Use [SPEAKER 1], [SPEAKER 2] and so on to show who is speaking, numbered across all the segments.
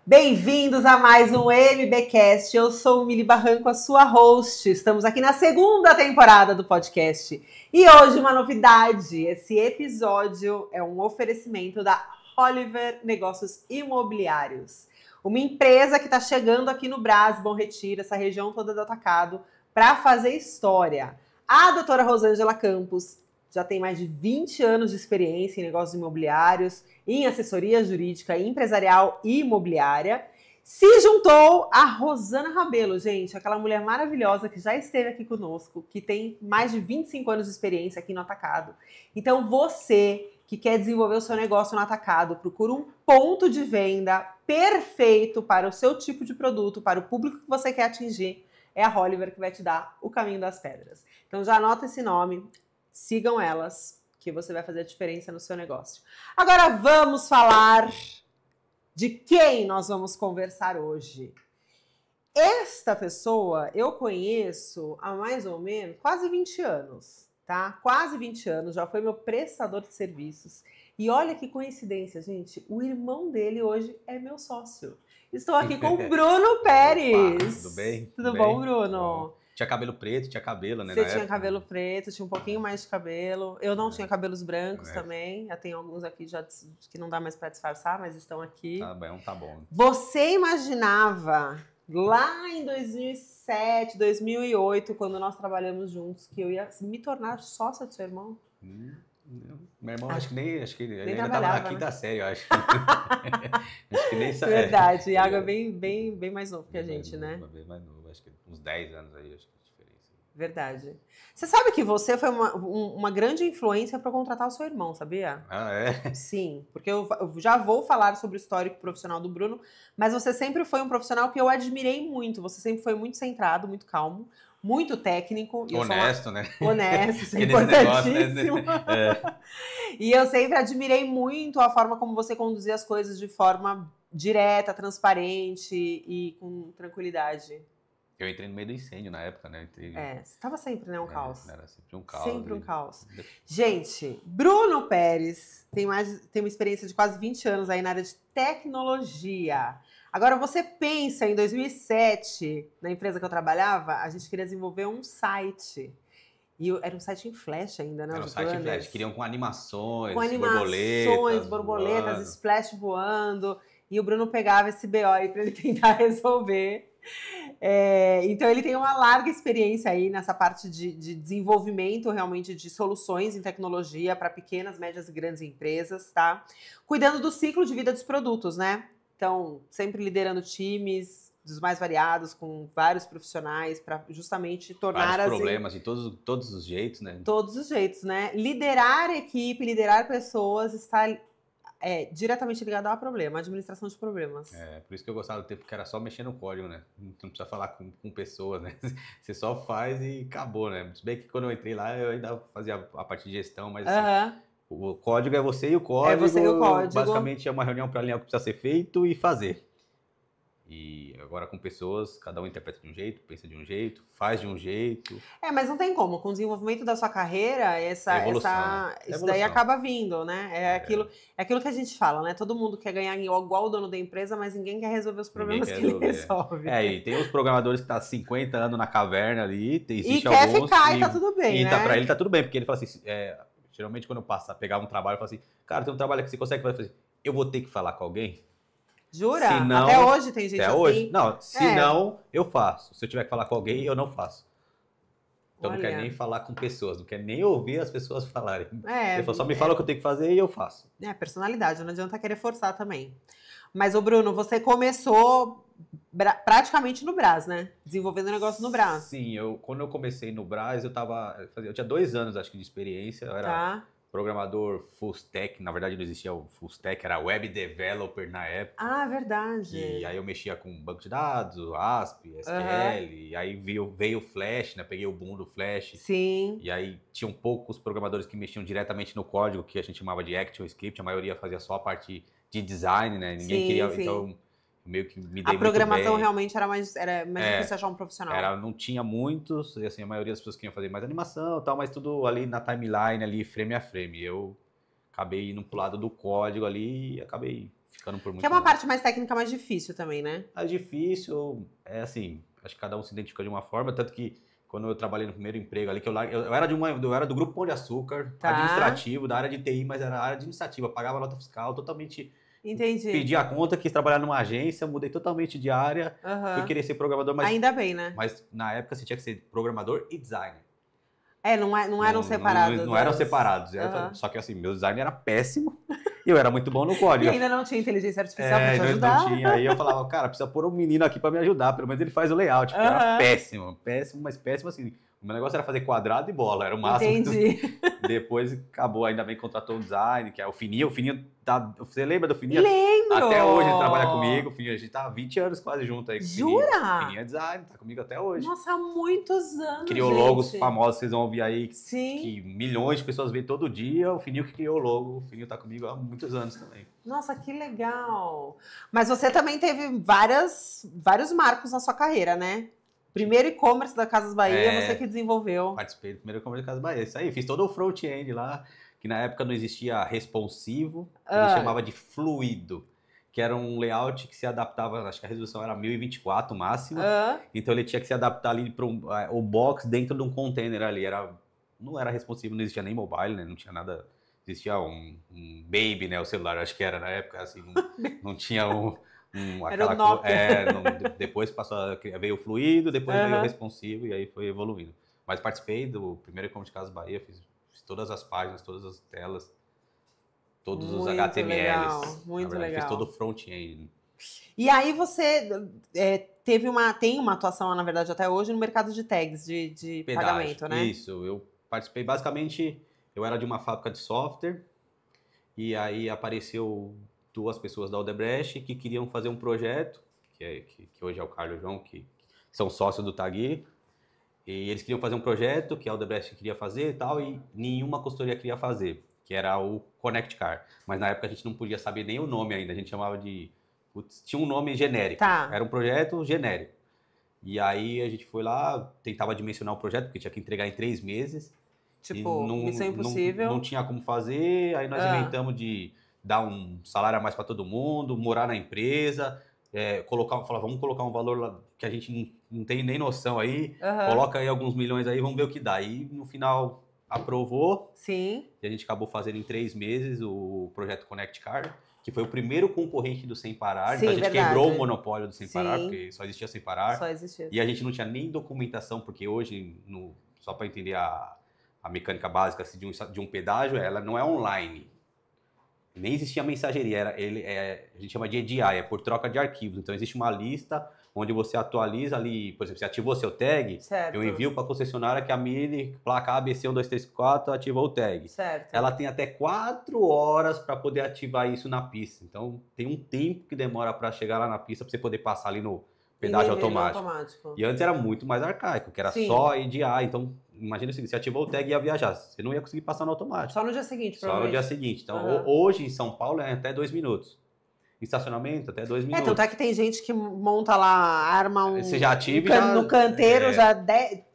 [SPEAKER 1] Bem-vindos a mais um MBcast. Eu sou o Mili Barranco, a sua host. Estamos aqui na segunda temporada do podcast. E hoje uma novidade. Esse episódio é um oferecimento da Oliver Negócios Imobiliários. Uma empresa que está chegando aqui no Brás, Bom Retiro, essa região toda do atacado, para fazer história. A doutora Rosângela Campos já tem mais de 20 anos de experiência em negócios imobiliários, em assessoria jurídica, empresarial e imobiliária. Se juntou a Rosana Rabelo, gente, aquela mulher maravilhosa que já esteve aqui conosco, que tem mais de 25 anos de experiência aqui no atacado. Então você que quer desenvolver o seu negócio no atacado, procura um ponto de venda perfeito para o seu tipo de produto, para o público que você quer atingir. É a Oliver que vai te dar o caminho das pedras. Então já anota esse nome. Sigam elas, que você vai fazer a diferença no seu negócio. Agora vamos falar de quem nós vamos conversar hoje. Esta pessoa eu conheço há mais ou menos quase 20 anos, tá? Quase 20 anos, já foi meu prestador de serviços. E olha que coincidência, gente, o irmão dele hoje é meu sócio. Estou aqui com o Bruno Pérez.
[SPEAKER 2] Opa, tudo bem?
[SPEAKER 1] Tudo bom, Bruno?
[SPEAKER 2] Tinha cabelo preto, tinha cabelo, né?
[SPEAKER 1] Você tinha cabelo preto, tinha um pouquinho mais de cabelo. Eu não tinha cabelos brancos também. Já tem alguns aqui já que não dá mais para disfarçar, mas estão aqui.
[SPEAKER 2] Tá bom, tá bom.
[SPEAKER 1] Você imaginava lá em 2007, 2008, quando nós trabalhamos juntos, que eu ia me tornar sócia do seu irmão?
[SPEAKER 2] Meu irmão, acho que ele ainda
[SPEAKER 1] trabalhava,
[SPEAKER 2] tava na quinta série, eu acho. Acho que nem sabe.
[SPEAKER 1] Verdade, Iago é bem mais novo que a gente, né?
[SPEAKER 2] Bem mais novo, acho que uns 10 anos aí, acho que é a diferença.
[SPEAKER 1] Verdade. Você sabe que você foi uma grande influência para contratar o seu irmão, sabia?
[SPEAKER 2] Ah, é?
[SPEAKER 1] Sim, porque eu já vou falar sobre o histórico profissional do Bruno, mas você sempre foi um profissional que eu admirei muito. Você sempre foi muito centrado, muito calmo, muito técnico.
[SPEAKER 2] Honesto, né?
[SPEAKER 1] Honesto, isso é
[SPEAKER 2] Negócio,
[SPEAKER 1] importantíssimo. E eu sempre admirei muito a forma como você conduzia as coisas de forma direta, transparente e com tranquilidade.
[SPEAKER 2] Eu entrei no meio do incêndio na época, né?
[SPEAKER 1] Você estava sempre, né? Um caos.
[SPEAKER 2] Era sempre um caos.
[SPEAKER 1] Sempre um caos. Gente, Bruno Pérez tem uma experiência de quase 20 anos aí na área de tecnologia. Agora, você pensa em 2007, na empresa que eu trabalhava, a gente queria desenvolver um site. E era um site em flash ainda, né?
[SPEAKER 2] Era um site em flash. Queriam com animações, borboletas,
[SPEAKER 1] splash voando. E o Bruno pegava esse BO aí para ele tentar resolver. Então ele tem uma larga experiência aí nessa parte de desenvolvimento realmente de soluções em tecnologia para pequenas, médias e grandes empresas, tá? Cuidando do ciclo de vida dos produtos, né? Então, sempre liderando times dos mais variados, com vários profissionais, para justamente tornar
[SPEAKER 2] vários problemas de todos os jeitos, né?
[SPEAKER 1] Todos os jeitos, né? Liderar equipe, liderar pessoas está diretamente ligado ao problema, à administração de problemas.
[SPEAKER 2] Por isso que eu gostava do tempo que era só mexer no código, né? Não precisa falar com pessoas, né? Você só faz e acabou, né? Se bem que quando eu entrei lá, eu ainda fazia a parte de gestão, mas assim, o código é você e o código.
[SPEAKER 1] É você e o código.
[SPEAKER 2] Basicamente é uma reunião para alinhar o que precisa ser feito e fazer. E agora com pessoas, cada um interpreta de um jeito, pensa de um jeito, faz de um jeito.
[SPEAKER 1] Mas não tem como. Com o desenvolvimento da sua carreira, isso daí acaba vindo, né? É aquilo que a gente fala, né? Todo mundo quer ganhar igual o dono da empresa, mas ninguém quer resolver os problemas que ele resolve.
[SPEAKER 2] E tem os programadores que estão há 50 anos na caverna ali,
[SPEAKER 1] e quer ficar e tá tudo bem, né?
[SPEAKER 2] Pra ele tá tudo bem, porque ele fala assim, geralmente quando eu pegava um trabalho, eu falava assim, cara, tem um trabalho que você consegue fazer, eu vou ter que falar com alguém?
[SPEAKER 1] Jura? Até hoje tem gente
[SPEAKER 2] até
[SPEAKER 1] assim?
[SPEAKER 2] Hoje. Não, se não, eu faço. Se eu tiver que falar com alguém, eu não faço. Então não quero nem falar com pessoas, não quero nem ouvir as pessoas falarem. Ele só me fala o que eu tenho que fazer e eu faço.
[SPEAKER 1] Personalidade, não adianta querer forçar também. Mas, ô Bruno, você começou praticamente no Brás, né? Desenvolvendo o negócio no Brás.
[SPEAKER 2] Sim, quando eu comecei no Brás, eu tinha 2 anos, acho que, de experiência. Eu era programador full stack, na verdade não existia o full stack, era web developer na época.
[SPEAKER 1] Ah, verdade.
[SPEAKER 2] E aí eu mexia com banco de dados, ASP, SQL, e aí veio o Flash, né? Peguei o boom do Flash.
[SPEAKER 1] Sim.
[SPEAKER 2] E aí tinham poucos programadores que mexiam diretamente no código, que a gente chamava de ActionScript, a maioria fazia só a parte de design, né? Ninguém queria, então meio que me dei
[SPEAKER 1] a programação
[SPEAKER 2] muito bem.
[SPEAKER 1] Realmente era mais difícil achar um profissional.
[SPEAKER 2] Não tinha muitos, e assim, a maioria das pessoas queriam fazer mais animação e tal, mas tudo ali na timeline, ali, frame a frame. Eu acabei indo pro lado do código ali e acabei ficando por muito
[SPEAKER 1] Que é uma
[SPEAKER 2] tempo.
[SPEAKER 1] parte mais técnica, mais difícil também, né?
[SPEAKER 2] É difícil, é assim, acho que cada um se identifica de uma forma, tanto que quando eu trabalhei no primeiro emprego ali, que eu era do Grupo Pão de Açúcar, administrativo, da área de TI, mas era área administrativa, pagava nota fiscal, totalmente...
[SPEAKER 1] Entendi.
[SPEAKER 2] Pedi a conta, quis trabalhar numa agência, mudei totalmente de área, fui querer ser programador, mas...
[SPEAKER 1] Ainda bem, né?
[SPEAKER 2] Mas na época você tinha que ser programador e designer.
[SPEAKER 1] Não eram separados.
[SPEAKER 2] Não eram separados. Só que assim, meu design era péssimo e eu era muito bom no código.
[SPEAKER 1] E ainda não tinha inteligência artificial pra te ajudar?
[SPEAKER 2] Não tinha. Aí eu falava, cara, precisa pôr um menino aqui pra me ajudar. Pelo menos ele faz o layout. Porque era péssimo, mas péssimo assim. O meu negócio era fazer quadrado e bola, era o máximo.
[SPEAKER 1] Entendi.
[SPEAKER 2] Depois acabou, ainda bem que contratou um design, que é o Fininho. O Fininho, você lembra do Fininho?
[SPEAKER 1] Lembro!
[SPEAKER 2] Até hoje ele trabalha comigo. O Fininho, a gente tá há 20 anos quase junto aí.
[SPEAKER 1] Jura?
[SPEAKER 2] O Fininho é design, tá comigo até hoje.
[SPEAKER 1] Nossa, há muitos anos,
[SPEAKER 2] Criou logos famosos, vocês vão ouvir aí.
[SPEAKER 1] Sim.
[SPEAKER 2] Que milhões de pessoas veem todo dia. O Fininho que criou o logo. O Fininho tá comigo há muitos anos também.
[SPEAKER 1] Nossa, que legal! Mas você também teve vários marcos na sua carreira, né? Primeiro e-commerce da Casas Bahia, você que desenvolveu.
[SPEAKER 2] Participei do primeiro e-commerce da Casas Bahia. Isso aí, fiz todo o front-end lá, que na época não existia responsivo, ele chamava de fluido, que era um layout que se adaptava, acho que a resolução era 1024 máxima, então ele tinha que se adaptar ali para o box dentro de um container ali, não era responsivo, não existia nem mobile, né? Não tinha nada, existia um Baby, né, o celular, acho que era na época, assim, não tinha
[SPEAKER 1] era o Nokia.
[SPEAKER 2] Depois veio o fluido, depois veio o responsivo e aí foi evoluindo. Mas participei do primeiro e-commerce de Casas Bahia, fiz todas as páginas, todas as telas, todos os HTMLs.
[SPEAKER 1] Muito legal.
[SPEAKER 2] Fiz todo o front-end.
[SPEAKER 1] E aí você tem uma atuação, na verdade, até hoje no mercado de tags, de pagamento, né?
[SPEAKER 2] Isso, eu participei basicamente, eu era de uma fábrica de software e aí apareceu 2 pessoas da Odebrecht que queriam fazer um projeto, que hoje é o Carlos e o João, que são sócios do Tagui, e eles queriam fazer um projeto que a Odebrecht queria fazer e tal, e nenhuma consultoria queria fazer, que era o Connect Car. Mas na época a gente não podia saber nem o nome ainda, a gente chamava de... tinha um nome genérico, era um projeto genérico. E aí a gente foi lá, tentava dimensionar o projeto, porque tinha que entregar em 3 meses.
[SPEAKER 1] Tipo, missão impossível.
[SPEAKER 2] Não tinha como fazer, aí nós inventamos de dar um salário a mais para todo mundo, morar na empresa, vamos colocar um valor lá que a gente não tem nem noção aí, coloca aí alguns milhões aí, vamos ver o que dá. E no final aprovou.
[SPEAKER 1] Sim.
[SPEAKER 2] E a gente acabou fazendo em 3 meses o projeto Connect Car, que foi o primeiro concorrente do Sem Parar.
[SPEAKER 1] Sim,
[SPEAKER 2] então a gente
[SPEAKER 1] verdade.
[SPEAKER 2] quebrou o monopólio do Sem Parar, porque só existia Sem Parar.
[SPEAKER 1] Só existia.
[SPEAKER 2] E a gente não tinha nem documentação, porque hoje, só para entender a mecânica básica de um pedágio, ela não é online. Nem existia mensageria, a gente chama de EDI, é por troca de arquivos. Então existe uma lista onde você atualiza ali, por exemplo, você ativou seu tag,
[SPEAKER 1] certo.
[SPEAKER 2] Eu envio para a concessionária que a Mini, placa ABC 1234, ativou o tag.
[SPEAKER 1] Certo.
[SPEAKER 2] Ela tem até 4 horas para poder ativar isso na pista. Então tem um tempo que demora para chegar lá na pista para você poder passar ali no pedágio automático. E antes era muito mais arcaico, que era só EDI. Então, imagina o seguinte, você ativou o tag e ia viajar, você não ia conseguir passar no automático.
[SPEAKER 1] Só no dia seguinte,
[SPEAKER 2] Só no dia seguinte. Então, hoje em São Paulo é até 2 minutos. Estacionamento, até 2 minutos.
[SPEAKER 1] Tanto é que tem gente que monta lá, arma
[SPEAKER 2] você já ativa
[SPEAKER 1] no canteiro,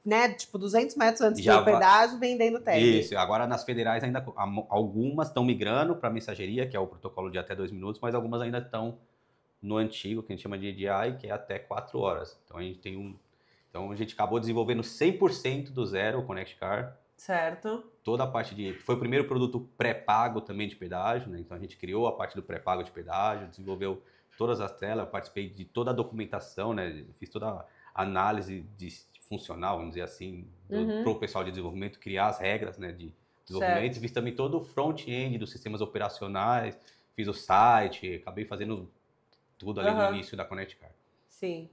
[SPEAKER 1] né, tipo 200 metros antes do pedágio, vendendo tag.
[SPEAKER 2] Isso, agora nas federais ainda, algumas estão migrando para mensageria, que é o protocolo de até 2 minutos, mas algumas ainda estão no antigo, que a gente chama de EDI, que é até 4 horas. Então a gente Então a gente acabou desenvolvendo 100% do zero o Connect Car.
[SPEAKER 1] Certo.
[SPEAKER 2] Toda a parte foi o primeiro produto pré-pago também de pedágio, né? Então a gente criou a parte do pré-pago de pedágio, desenvolveu todas as telas, eu participei de toda a documentação, né? Fiz toda a análise funcional, vamos dizer assim, para o pessoal de desenvolvimento, criar as regras, né, de desenvolvimento. Certo. Fiz também todo o front-end dos sistemas operacionais, fiz o site, acabei fazendo tudo ali no início da Connect Car.
[SPEAKER 1] Sim.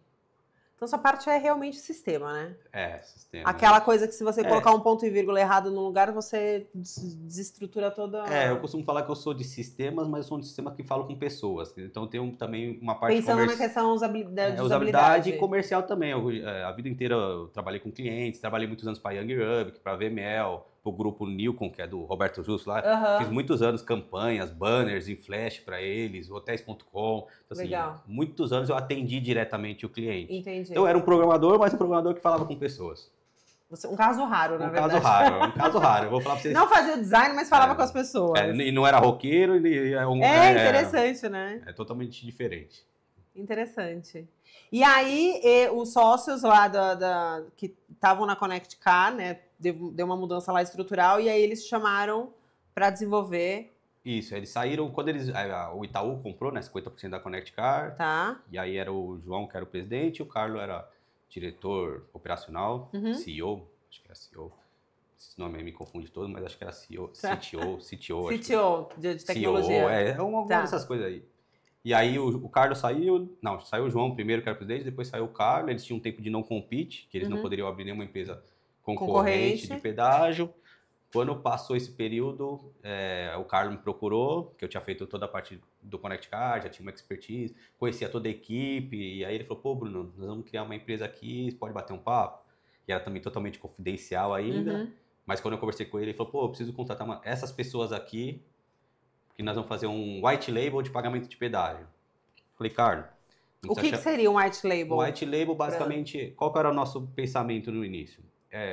[SPEAKER 1] Então, essa parte é realmente sistema, né?
[SPEAKER 2] Sistema.
[SPEAKER 1] Aquela coisa que se você colocar um ponto e vírgula errado no lugar, você desestrutura toda...
[SPEAKER 2] Eu costumo falar que eu sou de sistemas, mas eu sou um sistema que falo com pessoas. Então, tem também uma parte...
[SPEAKER 1] Pensando na questão usabilidade.
[SPEAKER 2] Usabilidade e comercial também. A vida inteira eu trabalhei com clientes, trabalhei muitos anos para a Young Rubic, para a VML, para o grupo Nilcon, que é do Roberto Justo lá. Fiz muitos anos campanhas, banners em flash para eles, hotéis.com. Então,
[SPEAKER 1] legal.
[SPEAKER 2] Muitos anos eu atendi diretamente o cliente.
[SPEAKER 1] Entendi.
[SPEAKER 2] Então eu era um programador, mas um programador que falava com pessoas.
[SPEAKER 1] Um caso raro, na verdade.
[SPEAKER 2] Um caso raro. Eu vou falar pra vocês.
[SPEAKER 1] Não fazia o design, mas falava com as pessoas.
[SPEAKER 2] E não era roqueiro.
[SPEAKER 1] Interessante, né?
[SPEAKER 2] É totalmente diferente.
[SPEAKER 1] Interessante. E aí, os sócios lá que estavam na Connect Car, né? Deu uma mudança lá estrutural, e aí eles chamaram para desenvolver.
[SPEAKER 2] Isso, eles saíram, quando o Itaú comprou, né, 50% da Connect Car,
[SPEAKER 1] tá.
[SPEAKER 2] E aí era o João que era o presidente, o Carlos era diretor operacional, CEO, acho que era CEO, esse nome aí me confunde todo, mas acho que era CEO, CTO,
[SPEAKER 1] CTO de tecnologia.
[SPEAKER 2] CEO, uma dessas coisas aí. E aí o Carlos saiu o João primeiro que era presidente, depois saiu o Carlos, eles tinham um tempo de não compete, que eles não poderiam abrir nenhuma empresa concorrente de pedágio. Quando passou esse período, o Carlos me procurou, que eu tinha feito toda a parte do Connect Car, já tinha uma expertise, conhecia toda a equipe, e aí ele falou, pô, Bruno, nós vamos criar uma empresa aqui, pode bater um papo? E era também totalmente confidencial ainda, mas quando eu conversei com ele, ele falou, pô, eu preciso contratar essas pessoas aqui, que nós vamos fazer um white label de pagamento de pedágio. Falei, Carlos...
[SPEAKER 1] O que seria um white label?
[SPEAKER 2] Um white label, basicamente, qual que era o nosso pensamento no início?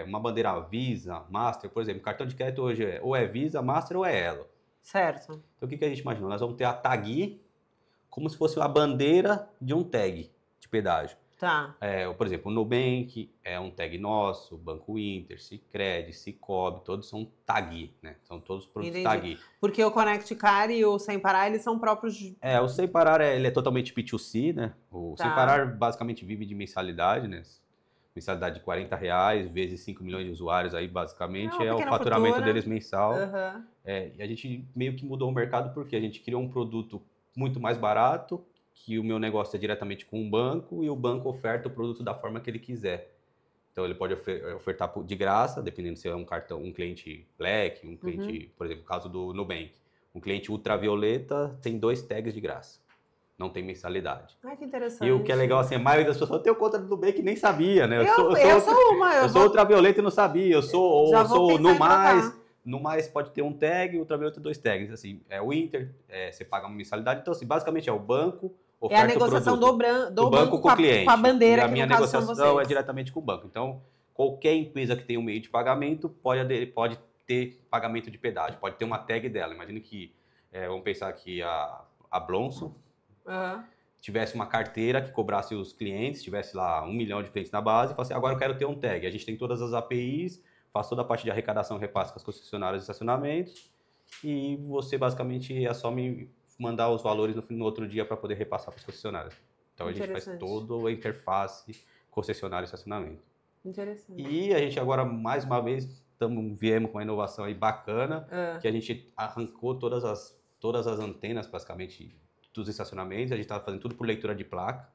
[SPEAKER 2] Uma bandeira Visa, Master, por exemplo, cartão de crédito hoje ou é Visa, Master ou é Elo.
[SPEAKER 1] Certo.
[SPEAKER 2] Então o que a gente imaginou? Nós vamos ter a tag como se fosse a bandeira de um tag de pedágio.
[SPEAKER 1] Tá.
[SPEAKER 2] Por exemplo, o Nubank é um tag nosso, o Banco Inter, Sicredi, Sicob, todos são tag, né? São todos produtos tag.
[SPEAKER 1] Porque o Connect Car e o Sem Parar, eles são próprios...
[SPEAKER 2] O Sem Parar, ele é totalmente P2C, né? O Sem Parar basicamente vive de mensalidade, né? Mensalidade de R$40, vezes 5 milhões de usuários aí, basicamente, o faturamento deles mensal. E a gente meio que mudou o mercado porque a gente criou um produto muito mais barato, que o meu negócio é diretamente com um banco, e o banco oferta o produto da forma que ele quiser. Então, ele pode ofertar de graça, dependendo se é um cliente Black, um cliente, por exemplo, no caso do Nubank. Um cliente ultravioleta tem 2 tags de graça. Não tem mensalidade.
[SPEAKER 1] Ai, que interessante.
[SPEAKER 2] E o que é legal, assim, a maioria das pessoas tem conta do Nubank e nem sabia, né?
[SPEAKER 1] Eu
[SPEAKER 2] sou ultravioleta e não sabia. Eu sou no mais pode ter um tag, ultravioleta 2 tags. Assim, o Inter, você paga uma mensalidade. Então, assim, basicamente é o banco oferta
[SPEAKER 1] a negociação
[SPEAKER 2] o produto, do banco com o cliente.
[SPEAKER 1] Com a bandeira,
[SPEAKER 2] e a minha negociação é diretamente com o banco. Então, qualquer empresa que tenha um meio de pagamento pode ter pagamento de pedágio, pode ter uma tag dela. Imagina que, vamos pensar que a Blonson tivesse uma carteira que cobrasse os clientes, tivesse lá 1 milhão de clientes na base, e falasse, agora eu quero ter um tag. A gente tem todas as APIs, faz toda a parte de arrecadação e repasse com as concessionárias de estacionamentos, e você basicamente é só me mandar os valores no outro dia para poder repassar para as concessionárias. Então a gente faz toda a interface concessionário e estacionamento.
[SPEAKER 1] Interessante.
[SPEAKER 2] E a gente agora, mais uma vez, viemos com uma inovação aí bacana, que a gente arrancou todas as antenas, basicamente, dos estacionamentos, a gente está fazendo tudo por leitura de placa.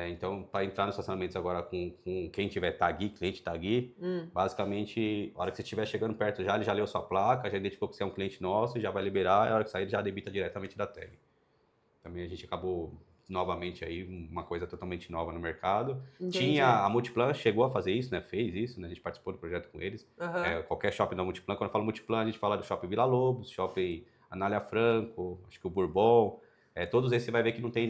[SPEAKER 2] Então, para entrar nos estacionamentos agora com quem tiver tag, cliente tag, basicamente, a hora que você estiver chegando perto ele já leu sua placa, já identificou que você é um cliente nosso, já vai liberar, e a hora que sair ele já debita diretamente da tag. Também a gente acabou, novamente, aí uma coisa totalmente nova no mercado.
[SPEAKER 1] Entendi.
[SPEAKER 2] A Multiplan chegou a fazer isso, né? Fez isso, né? A gente participou do projeto com eles. Qualquer shopping da Multiplan, quando eu falo Multiplan, a gente fala do Shopping Vila Lobos, Shopping Anália Franco, acho que o Bourbon, todos esses você vai ver que não tem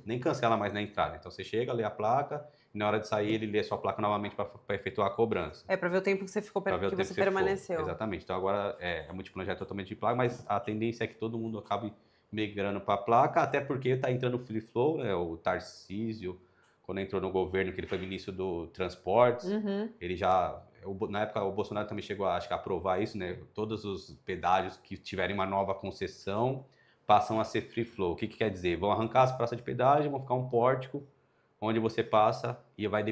[SPEAKER 2] nem cancela mais na entrada. Então você chega, lê a placa, e na hora de sair ele lê a sua placa novamente para efetuar a cobrança.
[SPEAKER 1] Para ver o tempo que você ficou, que você permaneceu.
[SPEAKER 2] Exatamente. Então agora a Multiplan já é totalmente de placa, mas a tendência é que todo mundo acabe migrando para a placa, até porque está entrando o Free Flow, né? O Tarcísio, quando entrou no governo, que ele foi ministro do Transportes, ele já... Na época, o Bolsonaro também chegou a aprovar isso, né? Todos os pedágios que tiverem uma nova concessão passam a ser free flow. O que quer dizer? Vão arrancar as praças de pedágio, vão ficar um pórtico onde você passa e vai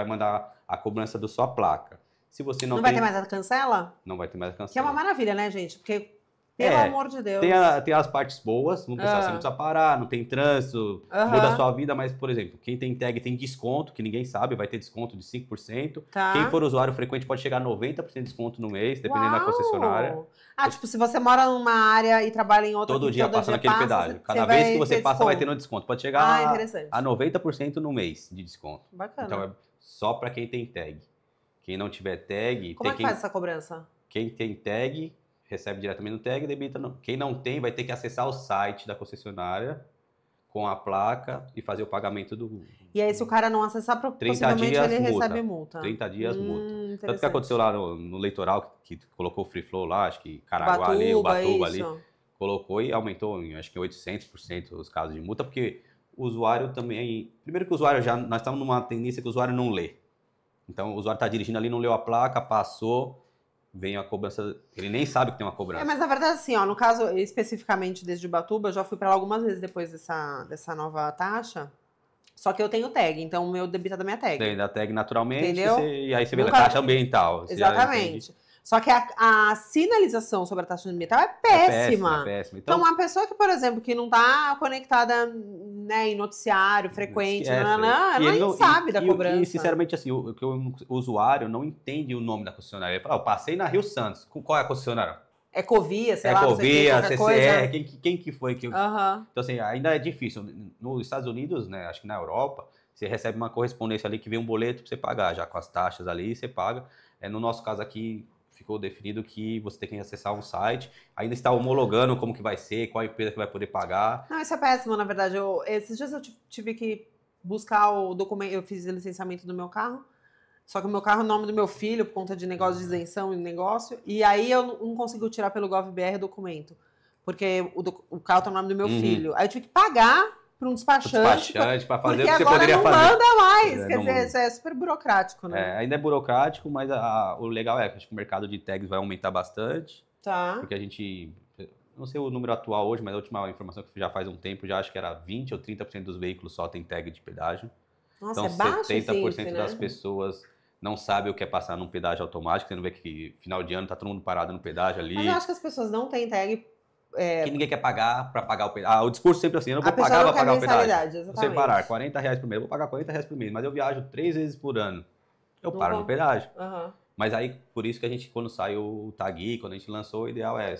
[SPEAKER 2] mandar a cobrança da sua placa. Se você não
[SPEAKER 1] vai ter mais a cancela?
[SPEAKER 2] Não vai ter mais a cancela.
[SPEAKER 1] Que é uma maravilha, né, gente? Porque, pelo amor de Deus.
[SPEAKER 2] Tem as partes boas, vamos pensar, você não precisa parar, não tem trânsito, muda a sua vida, mas, por exemplo, quem tem tag tem desconto, que ninguém sabe, vai ter desconto de 5%. Quem for usuário frequente pode chegar a 90% de desconto no mês, dependendo da concessionária.
[SPEAKER 1] Tipo, se você mora numa área e trabalha em outra...
[SPEAKER 2] Todo dia passa naquele pedágio. Cada vez que você passa, vai tendo desconto. Pode chegar a 90% no mês de desconto.
[SPEAKER 1] Bacana.
[SPEAKER 2] Então, é só para quem tem tag. Quem não tiver tag...
[SPEAKER 1] Como é que faz essa cobrança?
[SPEAKER 2] Quem tem tag... recebe diretamente no tag, debita. Quem não tem vai ter que acessar o site da concessionária com a placa e fazer o pagamento do...
[SPEAKER 1] E aí, se o cara não acessar, possivelmente ele recebe multa.
[SPEAKER 2] 30 dias multa. Tanto que aconteceu lá no Litoral, que colocou o Free Flow lá, acho que Caraguá ali, Ubatuba ali, colocou e aumentou, acho que 800% os casos de multa, porque o usuário também... Primeiro que o usuário nós estamos numa tendência que o usuário não lê. Então, o usuário está dirigindo ali, não leu a placa, passou, vem a cobrança, ele nem sabe que tem uma cobrança.
[SPEAKER 1] Mas na verdade, assim, ó, no caso especificamente desde Ubatuba, eu já fui para lá algumas vezes depois dessa nova taxa. Só que eu tenho tag, então o meu debita da minha tag.
[SPEAKER 2] Tem da tag naturalmente,
[SPEAKER 1] entendeu?
[SPEAKER 2] E aí você vê a taxa ambiental.
[SPEAKER 1] Exatamente. Só que a sinalização sobre a taxa ambiental é péssima.
[SPEAKER 2] É péssima.
[SPEAKER 1] Então, uma pessoa que, por exemplo, que não está conectada, né, em noticiário frequente, ela nem sabe da cobrança.
[SPEAKER 2] E, sinceramente, assim, o usuário não entende o nome da concessionária. Ele fala, eu passei na Rio Santos. Qual é a concessionária?
[SPEAKER 1] Ecovia, sei lá.
[SPEAKER 2] Ecovia, CCE, quem que foi que...
[SPEAKER 1] Então,
[SPEAKER 2] assim, ainda é difícil. Nos Estados Unidos, né, acho que na Europa, você recebe uma correspondência ali que vem um boleto para você pagar, já com as taxas ali, você paga. No nosso caso aqui, ficou definido que você tem que acessar um site, ainda está homologando como que vai ser, qual empresa que vai poder pagar.
[SPEAKER 1] Não, isso é péssimo, na verdade. Esses dias eu tive que buscar o documento, eu fiz o licenciamento do meu carro, só que o meu carro é o nome do meu filho, por conta de negócio de isenção e negócio, e aí eu não consigo tirar pelo GovBR o documento, porque o carro tá no nome do meu filho. Aí eu tive que pagar para um despachante
[SPEAKER 2] para fazer o que você poderia fazer.
[SPEAKER 1] Porque agora não manda mais, quer dizer, isso é super burocrático, né?
[SPEAKER 2] Ainda é burocrático, mas o legal é que acho que o mercado de tags vai aumentar bastante.
[SPEAKER 1] Tá.
[SPEAKER 2] Porque a gente, não sei o número atual hoje, mas a última informação que já faz um tempo, já acho que era 20 ou 30% dos veículos só tem tag de pedágio.
[SPEAKER 1] Nossa,
[SPEAKER 2] então,
[SPEAKER 1] é baixo
[SPEAKER 2] 70% das pessoas não sabem o que é passar num pedágio automático. Você não vê que final de ano tá todo mundo parado no pedágio ali.
[SPEAKER 1] Mas eu acho que as pessoas não têm tag...
[SPEAKER 2] Que ninguém quer pagar para pagar o pedágio. O discurso sempre assim, eu não vou pagar para pagar o pedágio. Você parar R$40 por mês, eu vou pagar R$40 por mês, mas eu viajo 3 vezes por ano. Eu paro no pedágio. Mas aí, por isso que a gente, quando sai o Tagui, quando a gente lançou, o ideal é,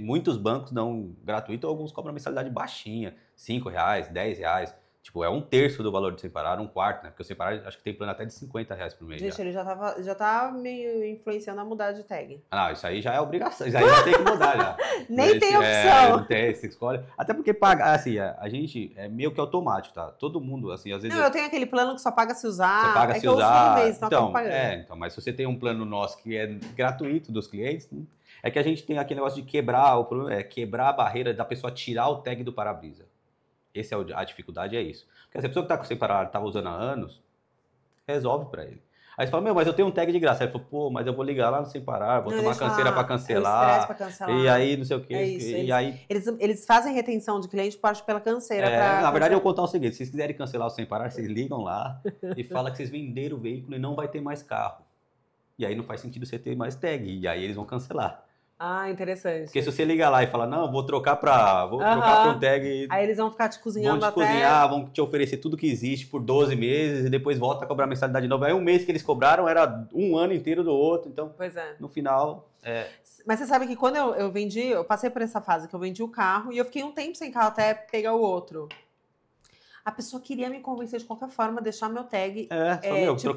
[SPEAKER 2] muitos bancos dão gratuito, alguns cobram mensalidade baixinha, R$5, R$10. Tipo, é 1/3 do valor de Semparar, 1/4, né? Porque o Semparar, acho que tem plano até de R$50 por mês.
[SPEAKER 1] Gente, ele já tá meio influenciando a mudar de tag.
[SPEAKER 2] Ah, não, isso aí já é obrigação, isso aí já tem que mudar já.
[SPEAKER 1] Nem tem opção.
[SPEAKER 2] Não tem, você escolhe. Até porque pagar, assim, a gente é meio que automático, tá? Todo mundo, assim, às vezes...
[SPEAKER 1] Não, eu tenho aquele plano que só paga se usar.
[SPEAKER 2] Você paga se usar.
[SPEAKER 1] Mês,
[SPEAKER 2] então, mas se você tem um plano nosso que é gratuito dos clientes, é que a gente tem aquele negócio de quebrar, o problema é quebrar a barreira da pessoa tirar o tag do para-brisa. A dificuldade é isso. Porque se a pessoa que está com o Semparar estava usando há anos, resolve para ele. Aí você fala, mas eu tenho um tag de graça. Aí ele falou, pô, mas eu vou ligar lá no Semparar, vou tomar canseira para cancelar.
[SPEAKER 1] Pra cancelar.
[SPEAKER 2] E aí, não sei o quê.
[SPEAKER 1] Eles fazem retenção de cliente pela canseira.
[SPEAKER 2] Na verdade, eu vou contar o seguinte, se vocês quiserem cancelar o Semparar, vocês ligam lá e falam que vocês venderam o veículo e não vai ter mais carro. E aí não faz sentido você ter mais tag. E aí eles vão cancelar.
[SPEAKER 1] Ah, interessante.
[SPEAKER 2] Porque se você ligar lá e falar, não, vou trocar para um tag...
[SPEAKER 1] Aí eles vão ficar te cozinhando
[SPEAKER 2] vão te oferecer tudo que existe por 12 meses e depois volta a cobrar mensalidade de novo. Aí um mês que eles cobraram era um ano inteiro do outro. Então, no final...
[SPEAKER 1] Mas você sabe que quando eu vendi, eu passei por essa fase que eu vendi o carro e eu fiquei um tempo sem carro até pegar o outro. A pessoa queria me convencer de qualquer forma a deixar meu tag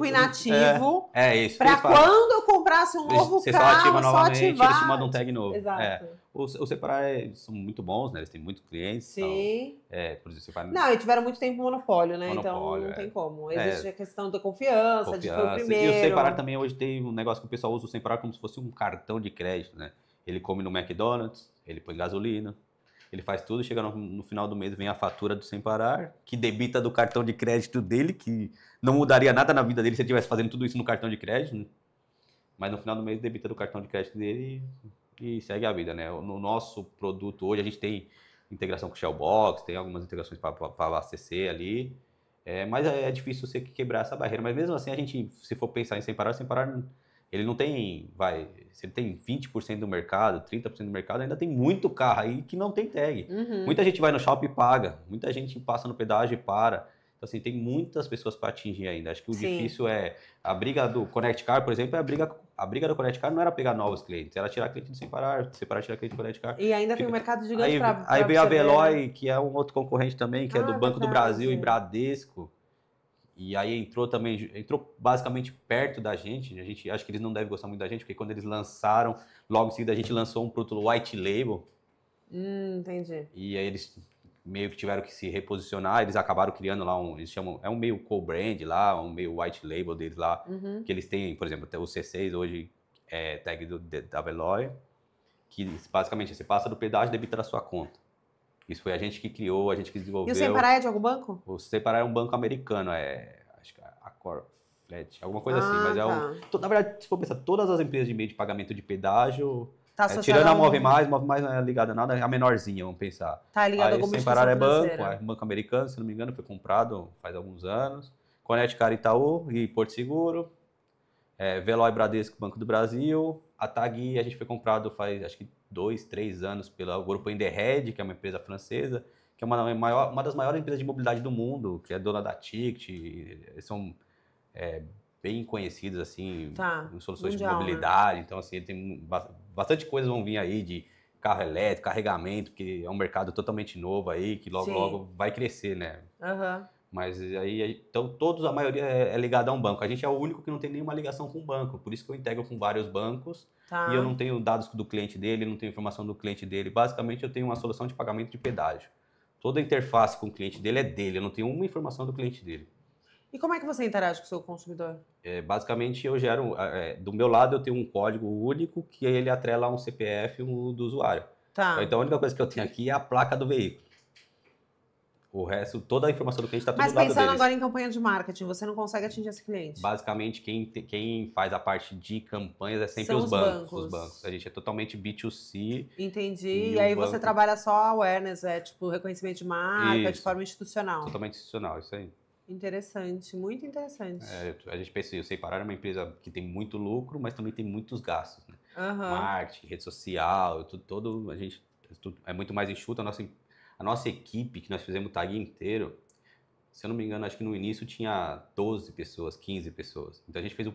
[SPEAKER 1] inativo.
[SPEAKER 2] Isso.
[SPEAKER 1] Pra quando eu comprasse um novo
[SPEAKER 2] você
[SPEAKER 1] carro,
[SPEAKER 2] só ativa novamente,
[SPEAKER 1] ativar.
[SPEAKER 2] eles te mandam um tag novo.
[SPEAKER 1] Exato.
[SPEAKER 2] O Separar são muito bons, né? Eles têm muitos clientes.
[SPEAKER 1] Sim.
[SPEAKER 2] Então, por exemplo, você faz...
[SPEAKER 1] Não, e tiveram muito tempo monopólio, né? Então não tem como. Existe a questão da confiança, de foi o primeiro.
[SPEAKER 2] E o Separar também hoje tem um negócio que o pessoal usa o Separar como se fosse um cartão de crédito, né? Ele come no McDonald's, ele põe gasolina. Ele faz tudo, chega no final do mês, vem a fatura do Semparar, que debita do cartão de crédito dele, que não mudaria nada na vida dele se ele estivesse fazendo tudo isso no cartão de crédito, né? Mas no final do mês debita do cartão de crédito dele e segue a vida, né? No nosso produto hoje a gente tem integração com o Shellbox, tem algumas integrações para abastecer ali, mas é difícil você quebrar essa barreira. Mas mesmo assim, a gente, se for pensar em Semparar, ele não tem, se ele tem 20% do mercado, 30% do mercado, ainda tem muito carro aí que não tem tag. Muita gente vai no shopping e paga, muita gente passa no pedágio e para. Então, assim, tem muitas pessoas para atingir ainda. Acho que o difícil é a briga do Connect Car, por exemplo, a briga do Connect Car não era pegar novos clientes, era tirar cliente do Semparar tirar cliente do Connect Car.
[SPEAKER 1] E ainda tem um mercado gigante
[SPEAKER 2] Aí veio a Veloy, que é um outro concorrente também, que é do Banco do Brasil e Bradesco. E aí entrou basicamente perto da gente. Acho que eles não devem gostar muito da gente, porque quando eles lançaram, logo em seguida a gente lançou um produto white label.
[SPEAKER 1] Entendi.
[SPEAKER 2] E aí eles meio que tiveram que se reposicionar, eles acabaram criando lá eles chamam, é um meio co-brand lá, um meio white label deles lá, que eles têm, por exemplo, até o C6 hoje é tag da Veloy, que basicamente você passa do pedágio e debita da sua conta. Isso foi a gente que criou, a gente que desenvolveu.
[SPEAKER 1] E o Sem Parar é de algum banco?
[SPEAKER 2] O Sem Parar é um banco americano, acho que é a Corflat, alguma coisa assim, mas na verdade, se for pensar, todas as empresas de meio de pagamento de pedágio, tirando a Move Mais não é ligada a nada, é a menorzinha, vamos pensar.
[SPEAKER 1] Tá ligado a alguma
[SPEAKER 2] Sem Parar é banco americano, se não me engano, foi comprado faz alguns anos. Conect Car Itaú e Porto Seguro. Veloy Bradesco, Banco do Brasil. A TAG a gente foi comprado faz acho que 2, 3 anos pelo grupo Inderred, que é uma empresa francesa, que é uma das maiores empresas de mobilidade do mundo, que é dona da Ticket. Eles são bem conhecidos assim, em soluções mundial, de mobilidade. Né? Então, assim, tem bastante coisas vão vir aí de carro elétrico, carregamento, que é um mercado totalmente novo aí, que logo vai crescer, né? Mas aí, então, a maioria é ligada a um banco. A gente é o único que não tem nenhuma ligação com o banco. Por isso que eu integro com vários bancos e eu não tenho dados do cliente dele, não tenho informação do cliente dele. Basicamente, eu tenho uma solução de pagamento de pedágio. Toda a interface com o cliente dele é dele, eu não tenho uma informação do cliente dele.
[SPEAKER 1] E como é que você interage com o seu consumidor?
[SPEAKER 2] Basicamente, eu gero... do meu lado, eu tenho um código único que ele atrela um CPF do usuário. Então, a única coisa que eu tenho aqui é a placa do veículo. O resto, toda a informação do cliente está tudo do lado deles.
[SPEAKER 1] Mas pensando agora em campanha de marketing, você não consegue atingir esse cliente?
[SPEAKER 2] Basicamente, quem faz a parte de campanhas é sempre os bancos. A gente é totalmente B2C.
[SPEAKER 1] Entendi. E aí você trabalha só awareness, tipo reconhecimento de marca, de forma institucional.
[SPEAKER 2] Totalmente institucional, isso aí.
[SPEAKER 1] Interessante, muito interessante.
[SPEAKER 2] A gente pensa, eu Sem Parar é uma empresa que tem muito lucro, mas também tem muitos gastos. Né? Marketing, rede social, a gente é muito mais enxuto. A nossa equipe, que nós fizemos o tag inteiro, se eu não me engano, acho que no início tinha 12 pessoas, 15 pessoas. Então a gente fez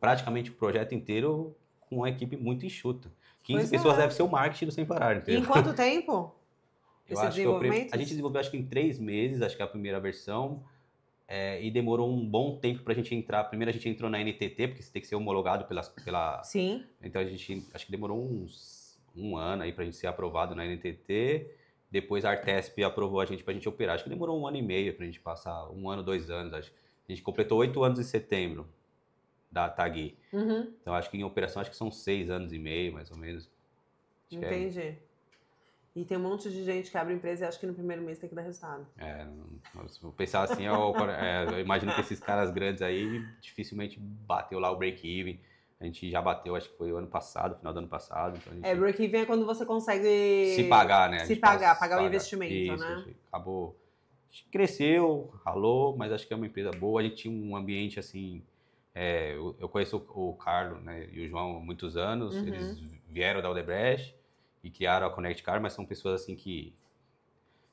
[SPEAKER 2] praticamente o projeto inteiro com uma equipe muito enxuta. 15 pessoas deve ser o marketing do Sem Parar. Entendeu?
[SPEAKER 1] E em quanto tempo?
[SPEAKER 2] Eu acho que a gente desenvolveu acho que em 3 meses, acho que é a primeira versão. E demorou um bom tempo para a gente entrar. Primeiro a gente entrou na NTT, porque você tem que ser homologado pela...
[SPEAKER 1] Sim.
[SPEAKER 2] Então a gente, acho que demorou um ano aí para a gente ser aprovado na NTT. Depois a Artesp aprovou a gente para a gente operar. Acho que demorou 1 ano e meio para a gente passar, 1 ano, 2 anos. Acho. A gente completou 8 anos em setembro da TAG. Então acho que em operação acho que são 6 anos e meio, mais ou menos.
[SPEAKER 1] Entendi. E tem um monte de gente que abre empresa e acha que no primeiro mês tem que dar resultado.
[SPEAKER 2] Se eu pensar assim, eu imagino que esses caras grandes aí dificilmente bateu lá o break-even. A gente já bateu, acho que foi o ano passado, final do ano passado. Então
[SPEAKER 1] break-even é quando você consegue...
[SPEAKER 2] se pagar, né?
[SPEAKER 1] Pagar o investimento,
[SPEAKER 2] isso,
[SPEAKER 1] né?
[SPEAKER 2] Acabou. A gente cresceu, ralou, mas acho que é uma empresa boa. A gente tinha um ambiente assim... eu conheço o Carlos, né, e o João há muitos anos. Eles vieram da Odebrecht e criaram a Conect Car, mas são pessoas assim que...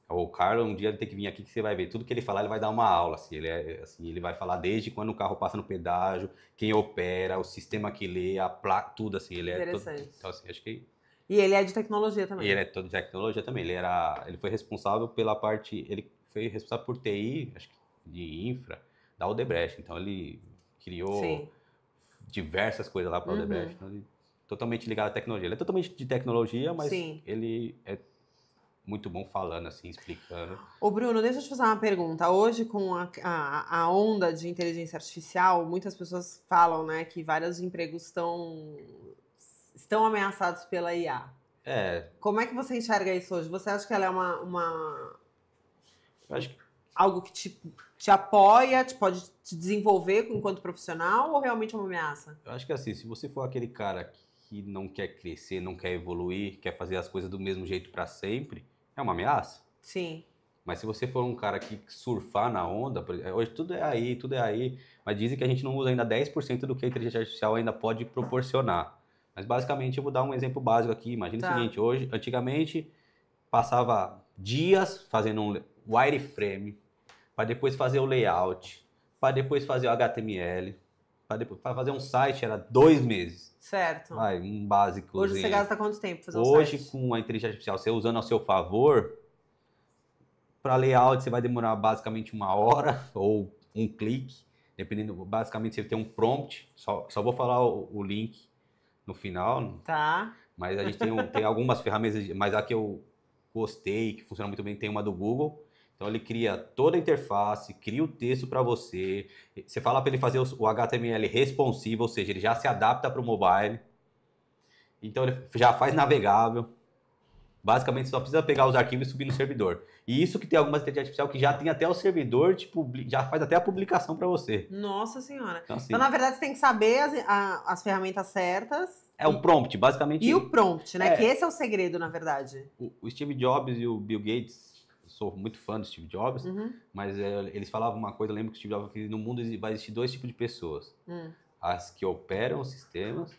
[SPEAKER 2] O Carlos, um dia ele tem que vir aqui que você vai ver. Tudo que ele falar, ele vai dar uma aula. Assim, ele vai falar desde quando o carro passa no pedágio, quem opera, o sistema que lê, a placa, tudo assim.
[SPEAKER 1] Interessante.
[SPEAKER 2] Então, assim, acho que...
[SPEAKER 1] E ele é de tecnologia também.
[SPEAKER 2] E ele é todo de tecnologia também. Ele foi responsável pela parte... Ele foi responsável por TI, acho que de infra, da Odebrecht. Então, ele criou diversas coisas lá para a Odebrecht. Então, ele é totalmente ligado à tecnologia. Ele é totalmente de tecnologia, mas ele é muito bom falando, assim, explicando.
[SPEAKER 1] Ô, Bruno, deixa eu te fazer uma pergunta. Hoje, com a onda de inteligência artificial, muitas pessoas falam, né, que vários empregos estão ameaçados pela IA. Como é que você enxerga isso hoje? Você acha que ela é algo que te apoia, pode te desenvolver enquanto profissional, ou realmente é uma ameaça?
[SPEAKER 2] Eu acho que assim, se você for aquele cara que não quer crescer, não quer evoluir, quer fazer as coisas do mesmo jeito para sempre, é uma ameaça?
[SPEAKER 1] Sim.
[SPEAKER 2] Mas se você for um cara que surfar na onda, hoje tudo é aí, mas dizem que a gente não usa ainda 10% do que a inteligência artificial ainda pode proporcionar. Mas basicamente eu vou dar um exemplo básico aqui. Imagina o seguinte, antigamente passava dias fazendo um wireframe, para depois fazer o layout, para depois fazer o HTML, para fazer um site era 2 meses.
[SPEAKER 1] Certo.
[SPEAKER 2] Um básico.
[SPEAKER 1] Hoje você gasta quanto tempo para fazer um
[SPEAKER 2] site?
[SPEAKER 1] Hoje,
[SPEAKER 2] com a inteligência artificial, você usando ao seu favor, para layout você vai demorar basicamente 1 hora ou um clique, dependendo, basicamente você tem um prompt, só vou falar o link no final.
[SPEAKER 1] Tá.
[SPEAKER 2] Mas a gente tem algumas ferramentas, mas a que eu gostei, que funciona muito bem, tem uma do Google. Então ele cria toda a interface, cria o texto para você. Você fala para ele fazer o HTML responsivo, ou seja, ele já se adapta para o mobile. Então ele já faz navegável. Basicamente só precisa pegar os arquivos e subir no servidor. E isso que tem algumas inteligência artificial que já tem até o servidor, tipo, já faz até a publicação para você.
[SPEAKER 1] Nossa senhora.
[SPEAKER 2] Então, assim,
[SPEAKER 1] então, na verdade, você tem que saber as ferramentas certas.
[SPEAKER 2] É o prompt, basicamente.
[SPEAKER 1] E o prompt, né? Que esse é o segredo, na verdade.
[SPEAKER 2] O Steve Jobs e o Bill Gates, eu sou muito fã do Steve Jobs, mas eles falavam uma coisa, eu lembro que o Steve Jobs que no mundo vai existir 2 tipos de pessoas. As que operam os sistemas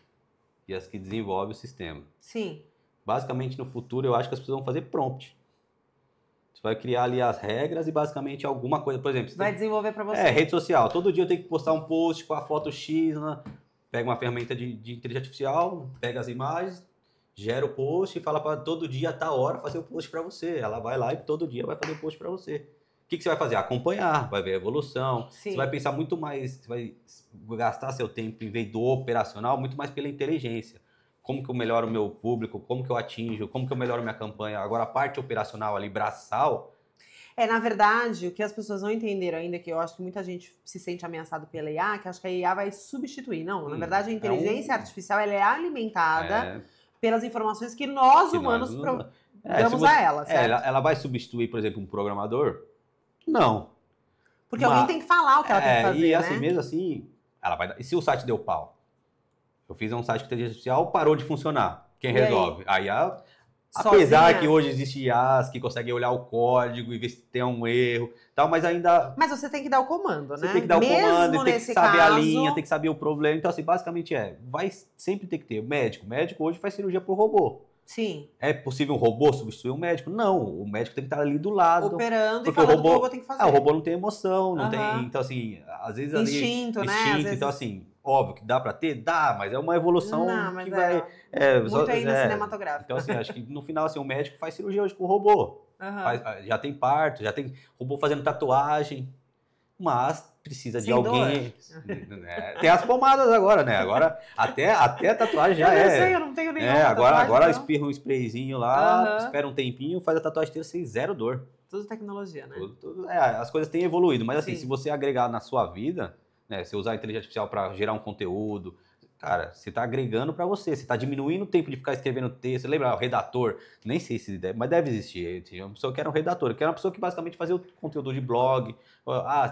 [SPEAKER 2] e as que desenvolvem o sistema.
[SPEAKER 1] Sim.
[SPEAKER 2] Basicamente, no futuro, eu acho que as pessoas vão fazer prompt. Você vai criar ali as regras e basicamente alguma coisa, por exemplo...
[SPEAKER 1] Vai desenvolver para você.
[SPEAKER 2] Rede social. Todo dia eu tenho que postar um post com a foto X, né? Pega uma ferramenta de inteligência artificial, pega as imagens, gera o post e fala para todo dia, a tal hora, fazer o post para você. Ela vai lá e todo dia vai fazer o post para você. O que você vai fazer? Acompanhar, vai ver a evolução.
[SPEAKER 1] Sim.
[SPEAKER 2] Você vai pensar muito mais, você vai gastar seu tempo em vez do operacional, muito mais pela inteligência. Como que eu melhoro o meu público, como que eu atinjo, como que eu melhoro minha campanha. Agora, a parte operacional ali, braçal...
[SPEAKER 1] Na verdade, o que as pessoas não entenderam ainda, que eu acho que muita gente se sente ameaçado pela IA, que acho que a IA vai substituir. Não, na verdade, a inteligência artificial ela é alimentada pelas informações que nós humanos damos a ela, certo?
[SPEAKER 2] Ela vai substituir, por exemplo, um programador? Não.
[SPEAKER 1] Porque alguém tem que falar o que ela tem que fazer,
[SPEAKER 2] e assim, mesmo assim, ela vai dar... E se o site deu pau? Eu fiz um site de inteligência artificial, parou de funcionar. Quem resolve? A IA... Apesar que hoje existe IAs que conseguem olhar o código e ver se tem um erro, tal, mas ainda...
[SPEAKER 1] Mas você tem que dar o comando, né?
[SPEAKER 2] Você tem que dar o comando, tem que saber a linha, tem que saber o problema. Então, assim, basicamente vai sempre ter que ter médico. O médico hoje faz cirurgia por robô.
[SPEAKER 1] Sim.
[SPEAKER 2] É possível um robô substituir um médico? Não, o médico tem que estar ali do lado.
[SPEAKER 1] Operando e falando o que o robô tem que fazer.
[SPEAKER 2] O robô não tem emoção, não tem... Então, assim, às vezes ali...
[SPEAKER 1] Instinto, né?
[SPEAKER 2] Instinto, então, assim... Óbvio que dá pra ter? Dá, mas é uma evolução que vai...
[SPEAKER 1] muito ainda cinematográfica.
[SPEAKER 2] Então, assim, acho que no final, assim, o médico faz cirurgia hoje com o robô. Já tem parto, já tem robô fazendo tatuagem, mas precisa de alguém... Tem as pomadas agora, né? Agora, até a tatuagem já
[SPEAKER 1] eu não tenho nenhuma
[SPEAKER 2] agora espirra um sprayzinho lá, espera um tempinho, faz a tatuagem inteira sem zero dor.
[SPEAKER 1] Tudo tecnologia, né?
[SPEAKER 2] As coisas têm evoluído, mas assim, se você agregar na sua vida... Né, você usar a inteligência artificial para gerar um conteúdo, cara, você está agregando para você está diminuindo o tempo de ficar escrevendo texto. Lembra, o redator, nem sei se deve, mas deve existir. Tinha uma pessoa que era um redator, que era uma pessoa que basicamente fazia o conteúdo de blog.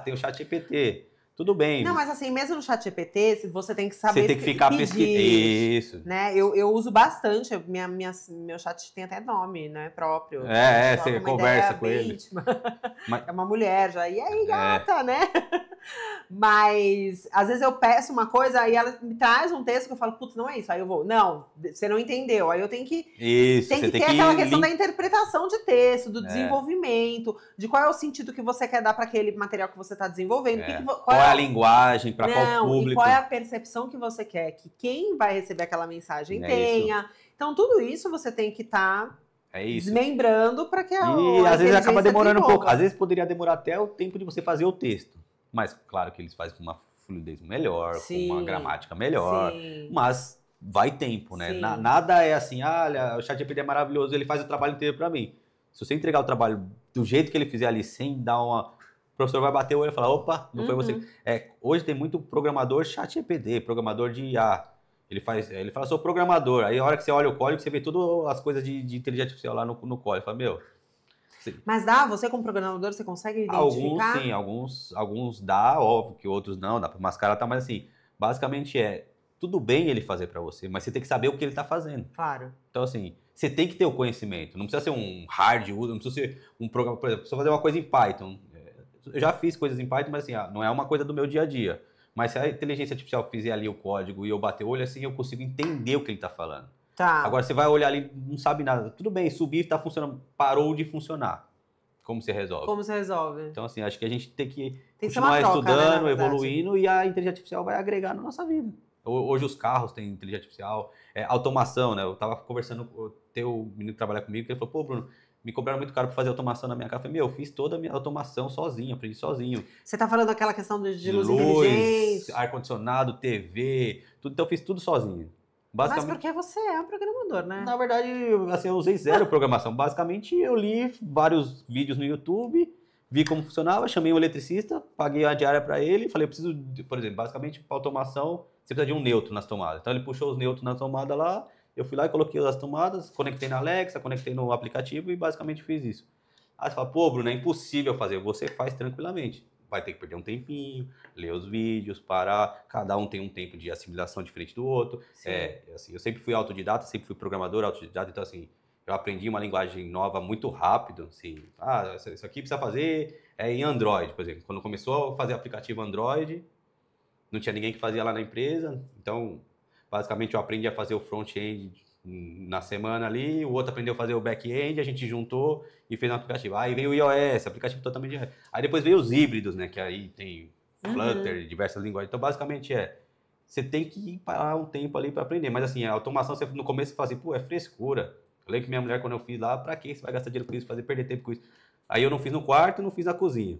[SPEAKER 2] Tem o ChatGPT, tudo bem.
[SPEAKER 1] Não, mas assim, mesmo no ChatGPT, você tem que saber.
[SPEAKER 2] Você tem que ficar pesquisando. Isso.
[SPEAKER 1] Né? Eu uso bastante, meu chat tem até nome, né, próprio.
[SPEAKER 2] Você conversa com ele.
[SPEAKER 1] É uma mulher já. E aí, gata, né? Mas, às vezes eu peço uma coisa, aí ela me traz um texto que eu falo, putz, não é isso. Aí eu vou, não, você não entendeu. Aí eu tenho que... Tem que ter aquela questão da interpretação de texto, do desenvolvimento, de qual é o sentido que você quer dar para aquele material que você está desenvolvendo.
[SPEAKER 2] Qual é a linguagem, para qual público.
[SPEAKER 1] E qual é a percepção que você quer que quem vai receber aquela mensagem tenha. Isso. Então, tudo isso você tem que estar... desmembrando para que
[SPEAKER 2] E às vezes acaba demorando um pouco. Às vezes poderia demorar até o tempo de você fazer o texto. Mas claro que eles fazem com uma fluidez melhor, com uma gramática melhor. Mas vai tempo, né? Nada é assim, olha, o ChatGPT é maravilhoso, ele faz o trabalho inteiro para mim. Se você entregar o trabalho do jeito que ele fizer ali, sem dar uma... O professor vai bater o olho e falar, opa, não foi você. Hoje tem muito programador ChatGPT, programador de IA. Ele fala, sou programador. Aí a hora que você olha o código, você vê todas as coisas de inteligência artificial lá no código. Fala, meu...
[SPEAKER 1] Mas você como programador, você consegue identificar?
[SPEAKER 2] Alguns dá, óbvio que outros não, dá pra mascarar, tá, mas assim, basicamente tudo bem ele fazer pra você, mas você tem que saber o que ele tá fazendo.
[SPEAKER 1] Claro.
[SPEAKER 2] Então assim, você tem que ter o conhecimento, não precisa ser um hard user, não precisa ser um programa, por exemplo, precisa fazer uma coisa em Python. Eu já fiz coisas em Python, mas assim, não é uma coisa do meu dia a dia. Mas se a inteligência artificial fizer ali o código e eu bater o olho, assim, eu consigo entender o que ele tá falando.
[SPEAKER 1] Tá.
[SPEAKER 2] Agora você vai olhar ali, não sabe nada. Tudo bem, subir, tá funcionando, parou de funcionar. Como você resolve?
[SPEAKER 1] Como você resolve?
[SPEAKER 2] Então, assim, acho que a gente tem que
[SPEAKER 1] continuar
[SPEAKER 2] estudando, evoluindo, e a inteligência artificial vai agregar na nossa vida. Hoje os carros têm inteligência artificial, automação, né? Eu tava conversando com o menino que trabalha comigo, que ele falou, pô, Bruno, me cobraram muito caro para fazer automação na minha casa. Eu falei, eu fiz toda a minha automação sozinho, aprendi sozinho.
[SPEAKER 1] Você tá falando daquela questão de luz inteligente?
[SPEAKER 2] Ar-condicionado, TV, tudo. Então eu fiz tudo sozinho.
[SPEAKER 1] Mas porque você é um programador, né?
[SPEAKER 2] Na verdade, assim, eu usei zero programação. Basicamente, eu li vários vídeos no YouTube, vi como funcionava, chamei um eletricista, paguei a diária para ele e falei, eu preciso, por exemplo, basicamente para automação, você precisa de um neutro nas tomadas. Então ele puxou os neutros na tomada lá, eu fui lá e coloquei as tomadas, conectei na Alexa, conectei no aplicativo e basicamente fiz isso. Aí você fala, pô, Bruno, é impossível fazer. Você faz tranquilamente. Vai ter que perder um tempinho, ler os vídeos, parar. Cada um tem um tempo de assimilação diferente do outro. Assim, eu sempre fui autodidata, sempre fui programador autodidata. Então, assim, eu aprendi uma linguagem nova muito rápido. Assim, isso aqui precisa fazer em Android, por exemplo. Quando começou a fazer aplicativo Android, não tinha ninguém que fazia lá na empresa. Então, basicamente, eu aprendi a fazer o front-end na semana ali, o outro aprendeu a fazer o back-end, a gente juntou e fez um aplicativo. Aí veio o iOS, aplicativo totalmente... Aí depois veio os híbridos, né? Que aí tem Flutter, diversas linguagens. Então, basicamente, você tem que parar um tempo ali para aprender. Mas, assim, a automação, no começo você fala assim, pô, é frescura. Eu lembro que minha mulher, quando eu fiz lá, pra que você vai gastar dinheiro com isso, perder tempo com isso? Aí eu não fiz no quarto, não fiz na cozinha.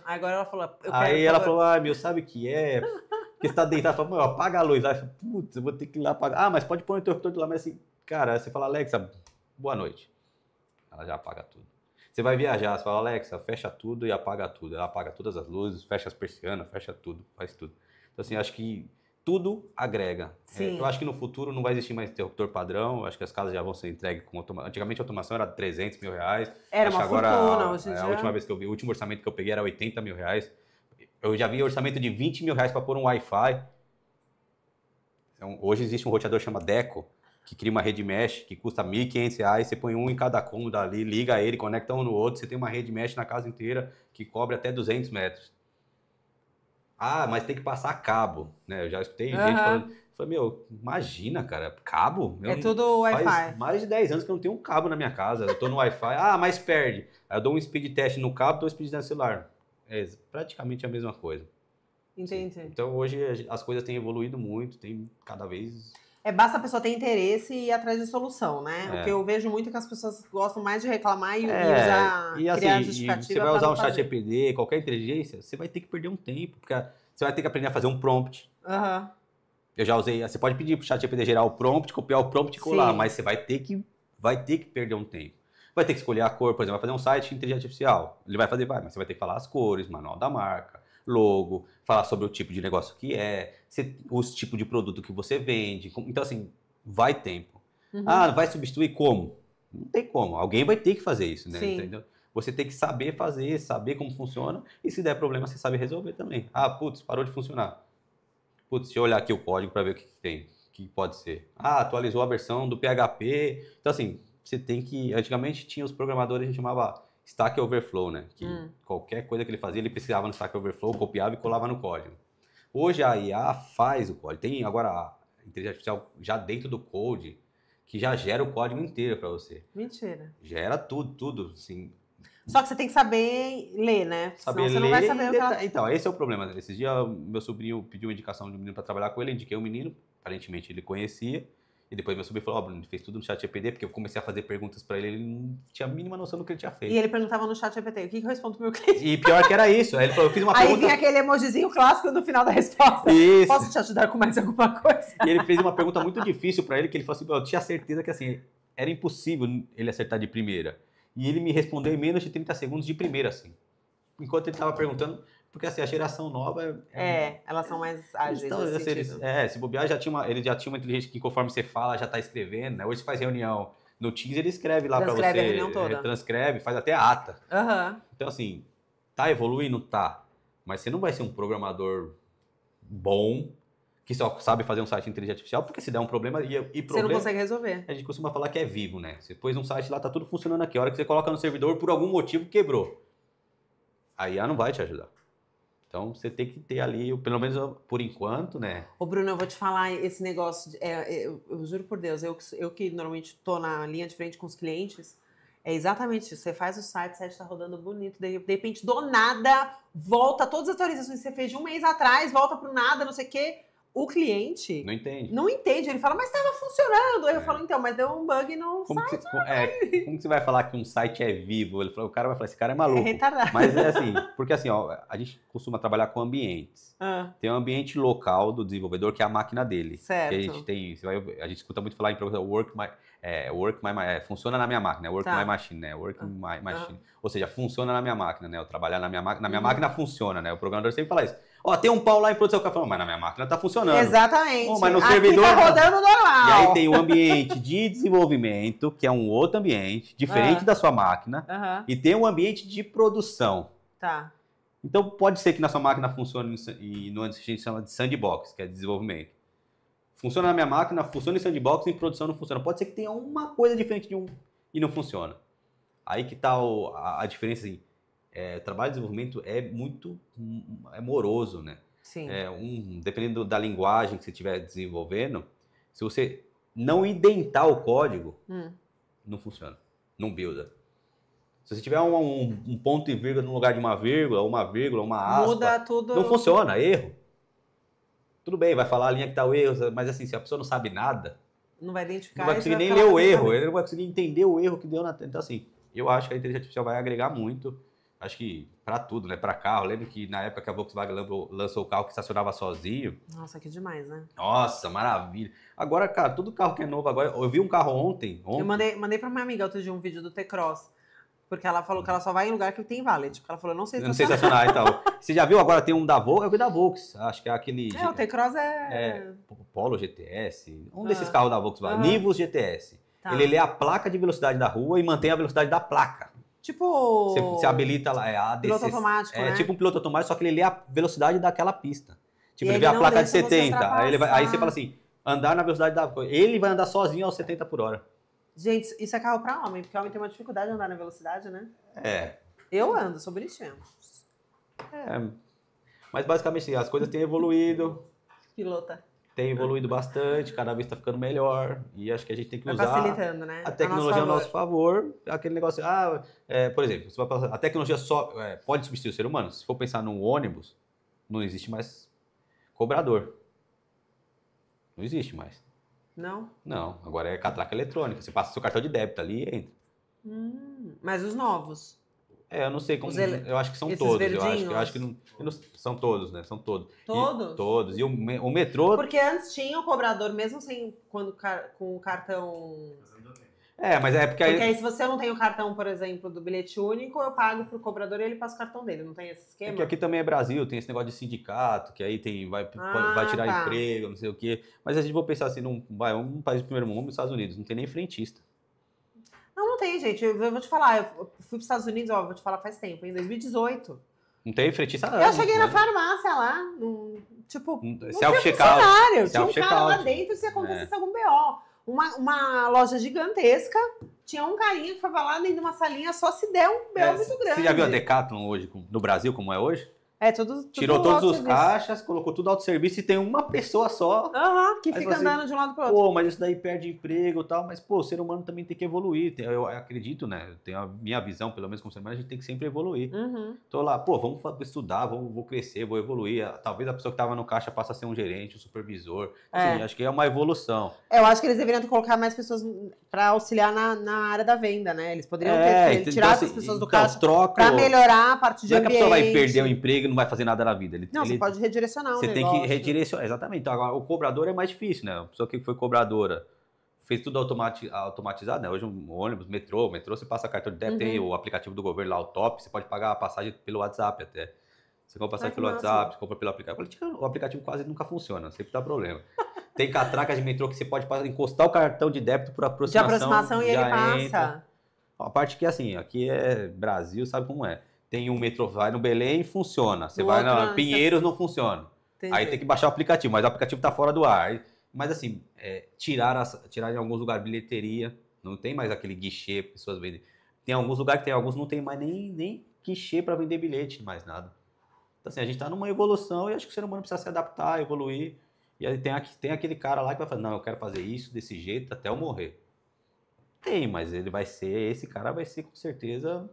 [SPEAKER 1] Agora ela falou...
[SPEAKER 2] Aí ela falou, meu, sabe o que é? Porque você tá deitado, fala, meu, apaga a luz. Aí eu falo, putz, eu vou ter que ir lá apagar. Mas pode pôr o interruptor de lá, mas assim... Cara, você fala, Alexa, boa noite. Ela já apaga tudo. Você vai viajar, você fala, Alexa, fecha tudo e apaga tudo. Ela apaga todas as luzes, fecha as persianas, fecha tudo, faz tudo. Então, assim, acho que tudo agrega. Eu acho que no futuro não vai existir mais interruptor padrão. Acho que as casas já vão ser entregues com automação. Antigamente a automação era 300 mil reais.
[SPEAKER 1] Era uma fortuna, hoje em dia.
[SPEAKER 2] A última vez que eu vi, o último orçamento que eu peguei era 80 mil reais. Eu já vi orçamento de 20 mil reais para pôr um Wi-Fi. Então, hoje existe um roteador chamado Deco, que cria uma rede mesh, que custa R$ 1.500, você põe um em cada cômodo ali, liga ele, conecta um no outro, você tem uma rede mesh na casa inteira, que cobre até 200 metros. Mas tem que passar cabo, né? Eu já escutei gente falando, meu, imagina, cara, cabo?
[SPEAKER 1] Tudo Wi-Fi.
[SPEAKER 2] Faz mais de 10 anos que eu não tenho um cabo na minha casa, eu tô no Wi-Fi, mas perde. Aí eu dou um speed test no cabo, dou um speed test no celular. É praticamente a mesma coisa.
[SPEAKER 1] Entendi.
[SPEAKER 2] Sim. Então hoje as coisas têm evoluído muito, tem cada vez...
[SPEAKER 1] Basta a pessoa ter interesse e ir atrás de solução, né? O que eu vejo muito é que as pessoas gostam mais de reclamar e usar, criar justificativa.
[SPEAKER 2] Você vai usar um chat GPT, qualquer inteligência, você vai ter que perder um tempo, porque você vai ter que aprender a fazer um prompt. Eu já usei, você pode pedir pro chat GPT gerar o prompt, copiar o prompt e colar, mas você vai ter que perder um tempo. Vai ter que escolher a cor, por exemplo, vai fazer um site de inteligência artificial. Ele vai fazer, mas você vai ter que falar as cores, manual da marca, logo, falar sobre o tipo de negócio que os tipos de produto que você vende. Então, assim, vai tempo. Vai substituir como? Não tem como. Alguém vai ter que fazer isso, né? Entendeu? Você tem que saber fazer, saber como funciona, e se der problema, você sabe resolver também. Putz, parou de funcionar. Putz, deixa eu olhar aqui o código para ver o que tem, o que pode ser. Atualizou a versão do PHP. Então, assim, você tem que... Antigamente tinha os programadores, a gente chamava Stack Overflow, né? Que qualquer coisa que ele fazia, ele pesquisava no Stack Overflow, copiava e colava no código. Hoje a IA faz o código. Tem agora a inteligência artificial já dentro do code, que já gera o código inteiro para você.
[SPEAKER 1] Mentira.
[SPEAKER 2] Gera tudo, assim.
[SPEAKER 1] Só que você tem que saber ler, né?
[SPEAKER 2] Saber
[SPEAKER 1] senão você não vai saber o que ela...
[SPEAKER 2] Então, esse é o problema. Esses dias, meu sobrinho pediu uma indicação de um menino para trabalhar com ele, eu indiquei o menino, aparentemente ele conhecia. E depois meu sobrinho falou, Bruno, ele fez tudo no chat GPT, porque eu comecei a fazer perguntas pra ele não tinha a mínima noção do que ele tinha feito.
[SPEAKER 1] E ele perguntava no chat GPT, o que eu respondo pro meu cliente?
[SPEAKER 2] E pior que era isso. Aí ele falou, eu fiz uma pergunta...
[SPEAKER 1] Aí vinha aquele emojizinho clássico no final da resposta.
[SPEAKER 2] Isso.
[SPEAKER 1] Posso te ajudar com mais alguma coisa?
[SPEAKER 2] E ele fez uma pergunta muito difícil pra ele, que ele falou assim, eu tinha certeza que assim, era impossível ele acertar de primeira. E ele me respondeu em menos de 30 segundos de primeira, assim. Enquanto ele tava perguntando... Porque assim, a geração nova...
[SPEAKER 1] elas são mais ágeis.
[SPEAKER 2] Então, se bobear, ele já tinha uma inteligência que conforme você fala, já tá escrevendo, né? Hoje você faz reunião no Teams, ele escreve lá para você.
[SPEAKER 1] Transcreve a reunião toda.
[SPEAKER 2] Transcreve, faz até ata. Então assim, tá evoluindo? Tá. Mas você não vai ser um programador bom, que só sabe fazer um site de inteligência artificial, porque se der um problema...
[SPEAKER 1] Você não consegue resolver.
[SPEAKER 2] A gente costuma falar que é vivo, né? Você pôs um site lá, tá tudo funcionando aqui. A hora que você coloca no servidor, por algum motivo, quebrou. A IA não vai te ajudar. Então, você tem que ter ali, pelo menos por enquanto, né?
[SPEAKER 1] Ô, Bruno, eu vou te falar esse negócio, eu juro por Deus, eu que normalmente tô na linha de frente com os clientes, é exatamente isso. Você faz o site tá rodando bonito, de repente, do nada, volta todas as atualizações que você fez de um mês atrás, volta pro nada, não sei o quê. o cliente
[SPEAKER 2] não
[SPEAKER 1] entende. Ele fala, mas estava funcionando. Aí eu falo, então, mas deu um bug no site.
[SPEAKER 2] Como que você vai falar que um site é vivo? Ele falou, o cara vai falar, esse cara é maluco.
[SPEAKER 1] É retardado.
[SPEAKER 2] Mas é assim, porque assim, ó, a gente costuma trabalhar com ambientes. Tem um ambiente local do desenvolvedor, que é a máquina dele.
[SPEAKER 1] Certo.
[SPEAKER 2] Que a gente escuta muito falar em funciona na minha máquina, work my machine, né? Work my machine. Ou seja, funciona na minha máquina, né? Eu trabalhar na minha máquina, máquina funciona, né? O programador sempre fala isso. Ó, tem um pau lá em produção, o cara fala, mas na minha máquina tá funcionando.
[SPEAKER 1] Exatamente.
[SPEAKER 2] Mas no servidor
[SPEAKER 1] tá rodando normal.
[SPEAKER 2] E aí tem o ambiente de desenvolvimento, que é um outro ambiente, diferente da sua máquina, e tem um ambiente de produção.
[SPEAKER 1] Tá.
[SPEAKER 2] Então pode ser que na sua máquina funcione e no a gente chama de sandbox, que é desenvolvimento. Funciona na minha máquina, funciona em sandbox, em produção não funciona. Pode ser que tenha uma coisa diferente de um e não funciona. Aí que tá a diferença, assim. Trabalho de desenvolvimento é muito moroso, né?
[SPEAKER 1] Sim.
[SPEAKER 2] Dependendo da linguagem que você estiver desenvolvendo, se você não identar o código, não funciona, não builda. Se você tiver um ponto e vírgula no lugar de uma vírgula, uma aspa,
[SPEAKER 1] muda tudo.
[SPEAKER 2] Não funciona, erro. Tudo bem, vai falar a linha que tá o erro, mas assim, se a pessoa não sabe nada,
[SPEAKER 1] não vai identificar,
[SPEAKER 2] não vai conseguir nem ler o erro, ele não vai conseguir entender o erro que deu na... Então assim, eu acho que a inteligência artificial vai agregar muito. Acho que para tudo, né? Para carro. Lembro que na época que a Volkswagen lançou o carro que estacionava sozinho.
[SPEAKER 1] Nossa, que demais, né?
[SPEAKER 2] Nossa, maravilha. Agora, cara, todo carro que é novo agora... Eu vi um carro ontem.
[SPEAKER 1] Eu mandei para minha amiga outro dia um vídeo do T-Cross. Porque ela falou que ela só vai em lugar que tem valet. Porque ela falou, não sei estacionar.
[SPEAKER 2] Não sei estacionar e tal. Você já viu agora? Tem um da Volkswagen. Eu vi da Volkswagen. Acho que é aquele...
[SPEAKER 1] o T-Cross
[SPEAKER 2] Polo GTS. Um desses carros da Volkswagen. Nivus GTS.
[SPEAKER 1] Tá.
[SPEAKER 2] Ele lê a placa de velocidade da rua e mantém a velocidade da placa.
[SPEAKER 1] Tipo...
[SPEAKER 2] Você habilita lá, ADC.
[SPEAKER 1] Piloto automático, né?
[SPEAKER 2] É tipo um piloto automático, só que ele lê a velocidade daquela pista. Tipo, ele vê a placa de 70. Aí você fala assim, andar na velocidade da... Ele vai andar sozinho aos 70 por hora.
[SPEAKER 1] Gente, isso é carro pra homem, porque homem tem uma dificuldade de andar na velocidade, né? Eu ando, sou bonitinha.
[SPEAKER 2] Mas basicamente as coisas têm evoluído.
[SPEAKER 1] Pilota.
[SPEAKER 2] Tem evoluído bastante, cada vez está ficando melhor. E acho que a gente tem que usar
[SPEAKER 1] facilitando, né?
[SPEAKER 2] a tecnologia ao nosso favor. Aquele negócio, por exemplo, a tecnologia só pode substituir o ser humano. Se for pensar num ônibus, não existe mais cobrador. Não existe mais.
[SPEAKER 1] Não?
[SPEAKER 2] Não, agora é catraca eletrônica. Você passa seu cartão de débito ali e entra.
[SPEAKER 1] Mas os novos?
[SPEAKER 2] Eu não sei como. Eu acho que são todos. Eu acho que não, são todos, né? São todos.
[SPEAKER 1] Todos?
[SPEAKER 2] Todos. E o metrô.
[SPEAKER 1] Porque antes tinha o cobrador, mesmo sem com o cartão.
[SPEAKER 2] Mas é porque
[SPEAKER 1] aí se você não tem o cartão, por exemplo, do bilhete único, eu pago pro cobrador e ele passa o cartão dele. Não tem esse esquema?
[SPEAKER 2] Porque aqui também é Brasil, tem esse negócio de sindicato, que aí vai tirar emprego, não sei o quê. Mas a gente vai pensar assim, um país do primeiro mundo, nos Estados Unidos, não tem nem frentista.
[SPEAKER 1] Não tem, gente. Eu vou te falar, eu fui para os Estados Unidos, vou te falar faz tempo, em 2018.
[SPEAKER 2] Não tem frentista não.
[SPEAKER 1] Eu cheguei na farmácia lá, tipo,
[SPEAKER 2] self-checkout.
[SPEAKER 1] Tinha um cara lá dentro se acontecesse algum BO. Uma loja gigantesca, tinha um carinha que foi lá dentro de uma salinha só se der um BO muito grande.
[SPEAKER 2] Você já viu a Decathlon hoje, no Brasil, como é hoje?
[SPEAKER 1] Tudo
[SPEAKER 2] tirou todos os caixas, colocou tudo autosserviço e tem uma pessoa só.
[SPEAKER 1] Que fica andando de um lado pro outro.
[SPEAKER 2] Pô, mas isso daí perde emprego e tal. Mas, pô, o ser humano também tem que evoluir. Eu acredito, né? Tenho a minha visão, pelo menos como ser humano, a gente tem que sempre evoluir. Tô lá, pô, vamos estudar, vou crescer, vou evoluir. Talvez a pessoa que tava no caixa passe a ser um gerente, um supervisor. Assim, acho que é uma
[SPEAKER 1] Eu
[SPEAKER 2] evolução.
[SPEAKER 1] acho que eles deveriam colocar mais pessoas pra auxiliar na área da venda, né? Eles poderiam tirar essas pessoas do caixa pra melhorar a parte de ambiente.
[SPEAKER 2] Não é que a pessoa vai perder o emprego e não vai fazer nada na vida.
[SPEAKER 1] Você pode redirecionar o negócio.
[SPEAKER 2] Você tem que redirecionar, exatamente. Então, agora, o cobrador é mais difícil, né? A pessoa que foi cobradora fez tudo automatizado, né? Hoje um ônibus, metrô você passa cartão de débito, tem o aplicativo do governo lá, o Top, você pode pagar a passagem pelo WhatsApp até. Você compra passagem pelo WhatsApp, você compra pelo aplicativo. O aplicativo quase nunca funciona, sempre dá problema. Tem catraca de metrô que você pode encostar o cartão de débito por aproximação.
[SPEAKER 1] De aproximação e ele passa.
[SPEAKER 2] Entra. A parte que assim, aqui é Brasil, sabe como é. Tem um metrô, vai no Belém e funciona. Você vai na Pinheiros, não funciona. Entendi. Aí tem que baixar o aplicativo, mas o aplicativo tá fora do ar. Mas assim, tirar em alguns lugares bilheteria, não tem mais aquele guichê para pessoas vendem. Tem alguns lugares que tem, alguns não tem mais nem guichê para vender bilhete, mais nada. Então assim, a gente tá numa evolução e acho que o ser humano precisa se adaptar, evoluir. E aí tem aquele cara lá que vai falar, não, eu quero fazer isso desse jeito até eu morrer. Tem, mas esse cara vai ser com certeza...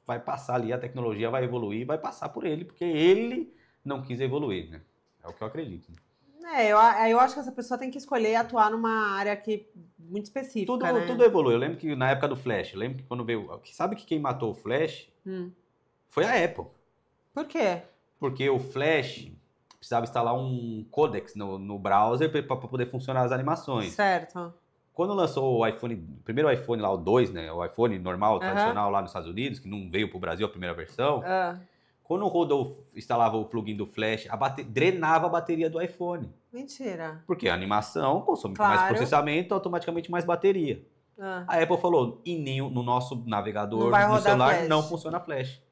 [SPEAKER 2] vai passar ali, a tecnologia vai evoluir, vai passar por ele, porque ele não quis evoluir, né? É o que eu acredito.
[SPEAKER 1] Eu acho que essa pessoa tem que escolher atuar numa área muito específica, né?
[SPEAKER 2] Tudo evolui. Eu lembro que na época do Flash, eu lembro que quando veio... Sabe que quem matou o Flash foi a Apple.
[SPEAKER 1] Por quê?
[SPEAKER 2] Porque o Flash precisava instalar um códex no browser para poder funcionar as animações.
[SPEAKER 1] Certo.
[SPEAKER 2] Quando lançou o iPhone, o primeiro iPhone lá, o 2, né? O iPhone normal, tradicional lá nos Estados Unidos, que não veio para o Brasil a primeira versão. Quando instalava o plugin do Flash, drenava a bateria do iPhone.
[SPEAKER 1] Mentira.
[SPEAKER 2] Porque a animação consome mais processamento, automaticamente mais bateria. A Apple falou, no nosso navegador, no celular, Flash. Não funciona Flash.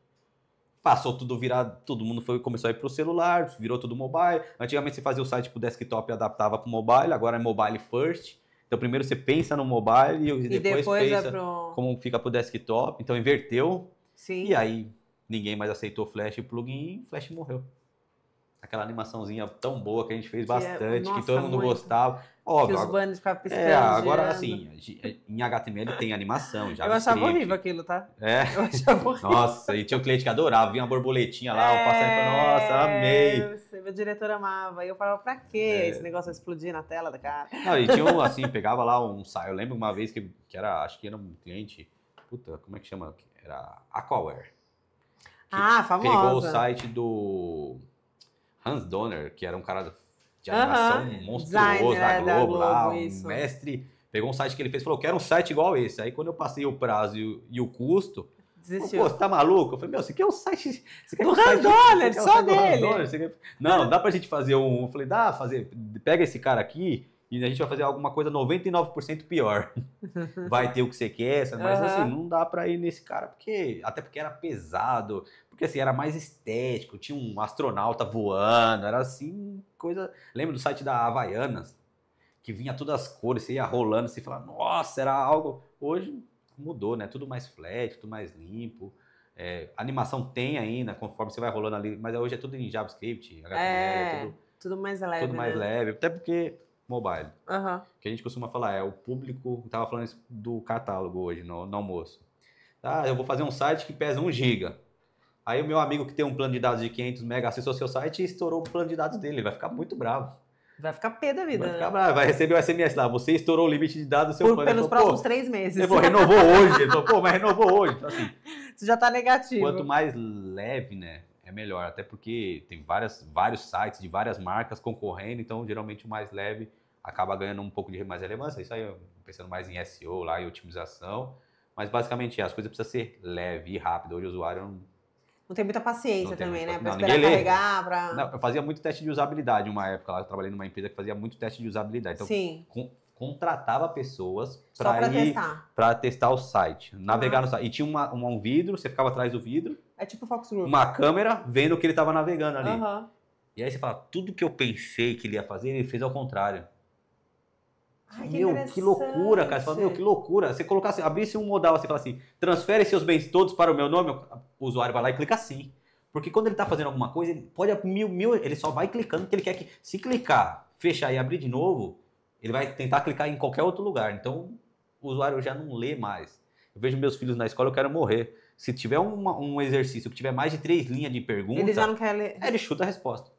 [SPEAKER 2] Passou tudo virado, todo mundo começou a ir pro celular, virou tudo mobile. Antigamente você fazia o site pro desktop e adaptava pro mobile, agora é mobile first. Então primeiro você pensa no mobile e depois pensa como fica pro desktop. Então inverteu.
[SPEAKER 1] Sim.
[SPEAKER 2] E aí ninguém mais aceitou Flash e plugin, Flash morreu. Aquela animaçãozinha tão boa que a gente fez bastante, que todo mundo gostava. Óbvio,
[SPEAKER 1] que os banners ficavam piscando.
[SPEAKER 2] Agora assim, em HTML tem animação, já.
[SPEAKER 1] Eu achava horrível aquilo, tá?
[SPEAKER 2] Eu achava horrível. Nossa, e tinha um cliente que adorava, vinha uma borboletinha lá, o passarinho falou, nossa, amei.
[SPEAKER 1] Meu diretor amava. E eu falava, pra quê? Esse negócio vai explodir na tela da cara.
[SPEAKER 2] Não, e tinha assim, pegava lá um site. Eu lembro uma vez que era, acho que era um cliente, como é que chama? Era Aquaware.
[SPEAKER 1] Famosa.
[SPEAKER 2] Pegou o site do Hans Donner, que era um cara de animação monstruoso da Globo lá, um mestre. Pegou um site que ele fez e falou, quero um site igual esse. Aí quando eu passei o prazo e o custo,
[SPEAKER 1] desistiu.
[SPEAKER 2] Pô, você tá maluco? Eu falei, você quer um site... Você quer
[SPEAKER 1] um Hans Donner, só dele.
[SPEAKER 2] Não, dá pra gente fazer um... Eu falei, pega esse cara aqui e a gente vai fazer alguma coisa 99% pior. Vai ter o que você quer, mas assim, não dá pra ir nesse cara, até porque era pesado, porque assim, era mais estético, tinha um astronauta voando, era assim, coisa... Lembra do site da Havaianas? Que vinha todas as cores, você ia rolando, você falava, nossa, era algo... Hoje mudou, né? Tudo mais flat, tudo mais limpo. Animação tem ainda, conforme você vai rolando ali, mas hoje é tudo em JavaScript, HTML,
[SPEAKER 1] tudo mais leve,
[SPEAKER 2] tudo mais leve, até porque... mobile. Que a gente costuma falar, o público, estava falando isso do catálogo hoje no almoço. Eu vou fazer um site que pesa 1 GB. Aí o meu amigo que tem um plano de dados de 500 MB acessou seu site e estourou o plano de dados dele. Ele vai ficar muito bravo.
[SPEAKER 1] Vai ficar pé da vida.
[SPEAKER 2] Vai ficar bravo. Vai receber o SMS lá, você estourou o limite de dados do seu plano.
[SPEAKER 1] Pelos próximos 3 meses.
[SPEAKER 2] Ele falou, renovou hoje. Ele falou, mas renovou hoje. Então, assim,
[SPEAKER 1] isso já tá negativo.
[SPEAKER 2] Quanto mais leve, né, é melhor. Até porque tem vários sites de várias marcas concorrendo, então geralmente o mais leve acaba ganhando um pouco de mais relevância. Isso aí, pensando mais em SEO lá, em otimização. Mas basicamente as coisas precisam ser leve e rápido. Hoje o usuário
[SPEAKER 1] não tem muita paciência também, né? Pra esperar carregar, pra...
[SPEAKER 2] Não, eu fazia muito teste de usabilidade uma época lá. Eu trabalhei numa empresa que fazia muito teste de usabilidade. Então, contratava pessoas para testar o site. Navegar no site. E tinha um vidro, você ficava atrás do vidro.
[SPEAKER 1] É tipo o Fox Group.
[SPEAKER 2] Uma câmera vendo o que ele estava navegando ali. E aí você fala, tudo que eu pensei que ele ia fazer, ele fez ao contrário. Que loucura, cara. Você fala, que loucura. Você colocasse, abrisse um modal, você fala assim, transfere seus bens todos para o meu nome, o usuário vai lá e clica assim. Porque quando ele está fazendo alguma coisa, ele pode ele só vai clicando, porque ele quer que, se clicar, fechar e abrir de novo, ele vai tentar clicar em qualquer outro lugar. Então, o usuário já não lê mais. Eu vejo meus filhos na escola, eu quero morrer. Se tiver um exercício que tiver mais de 3 linhas de pergunta,
[SPEAKER 1] ele já não quer ler.
[SPEAKER 2] Ele chuta a resposta.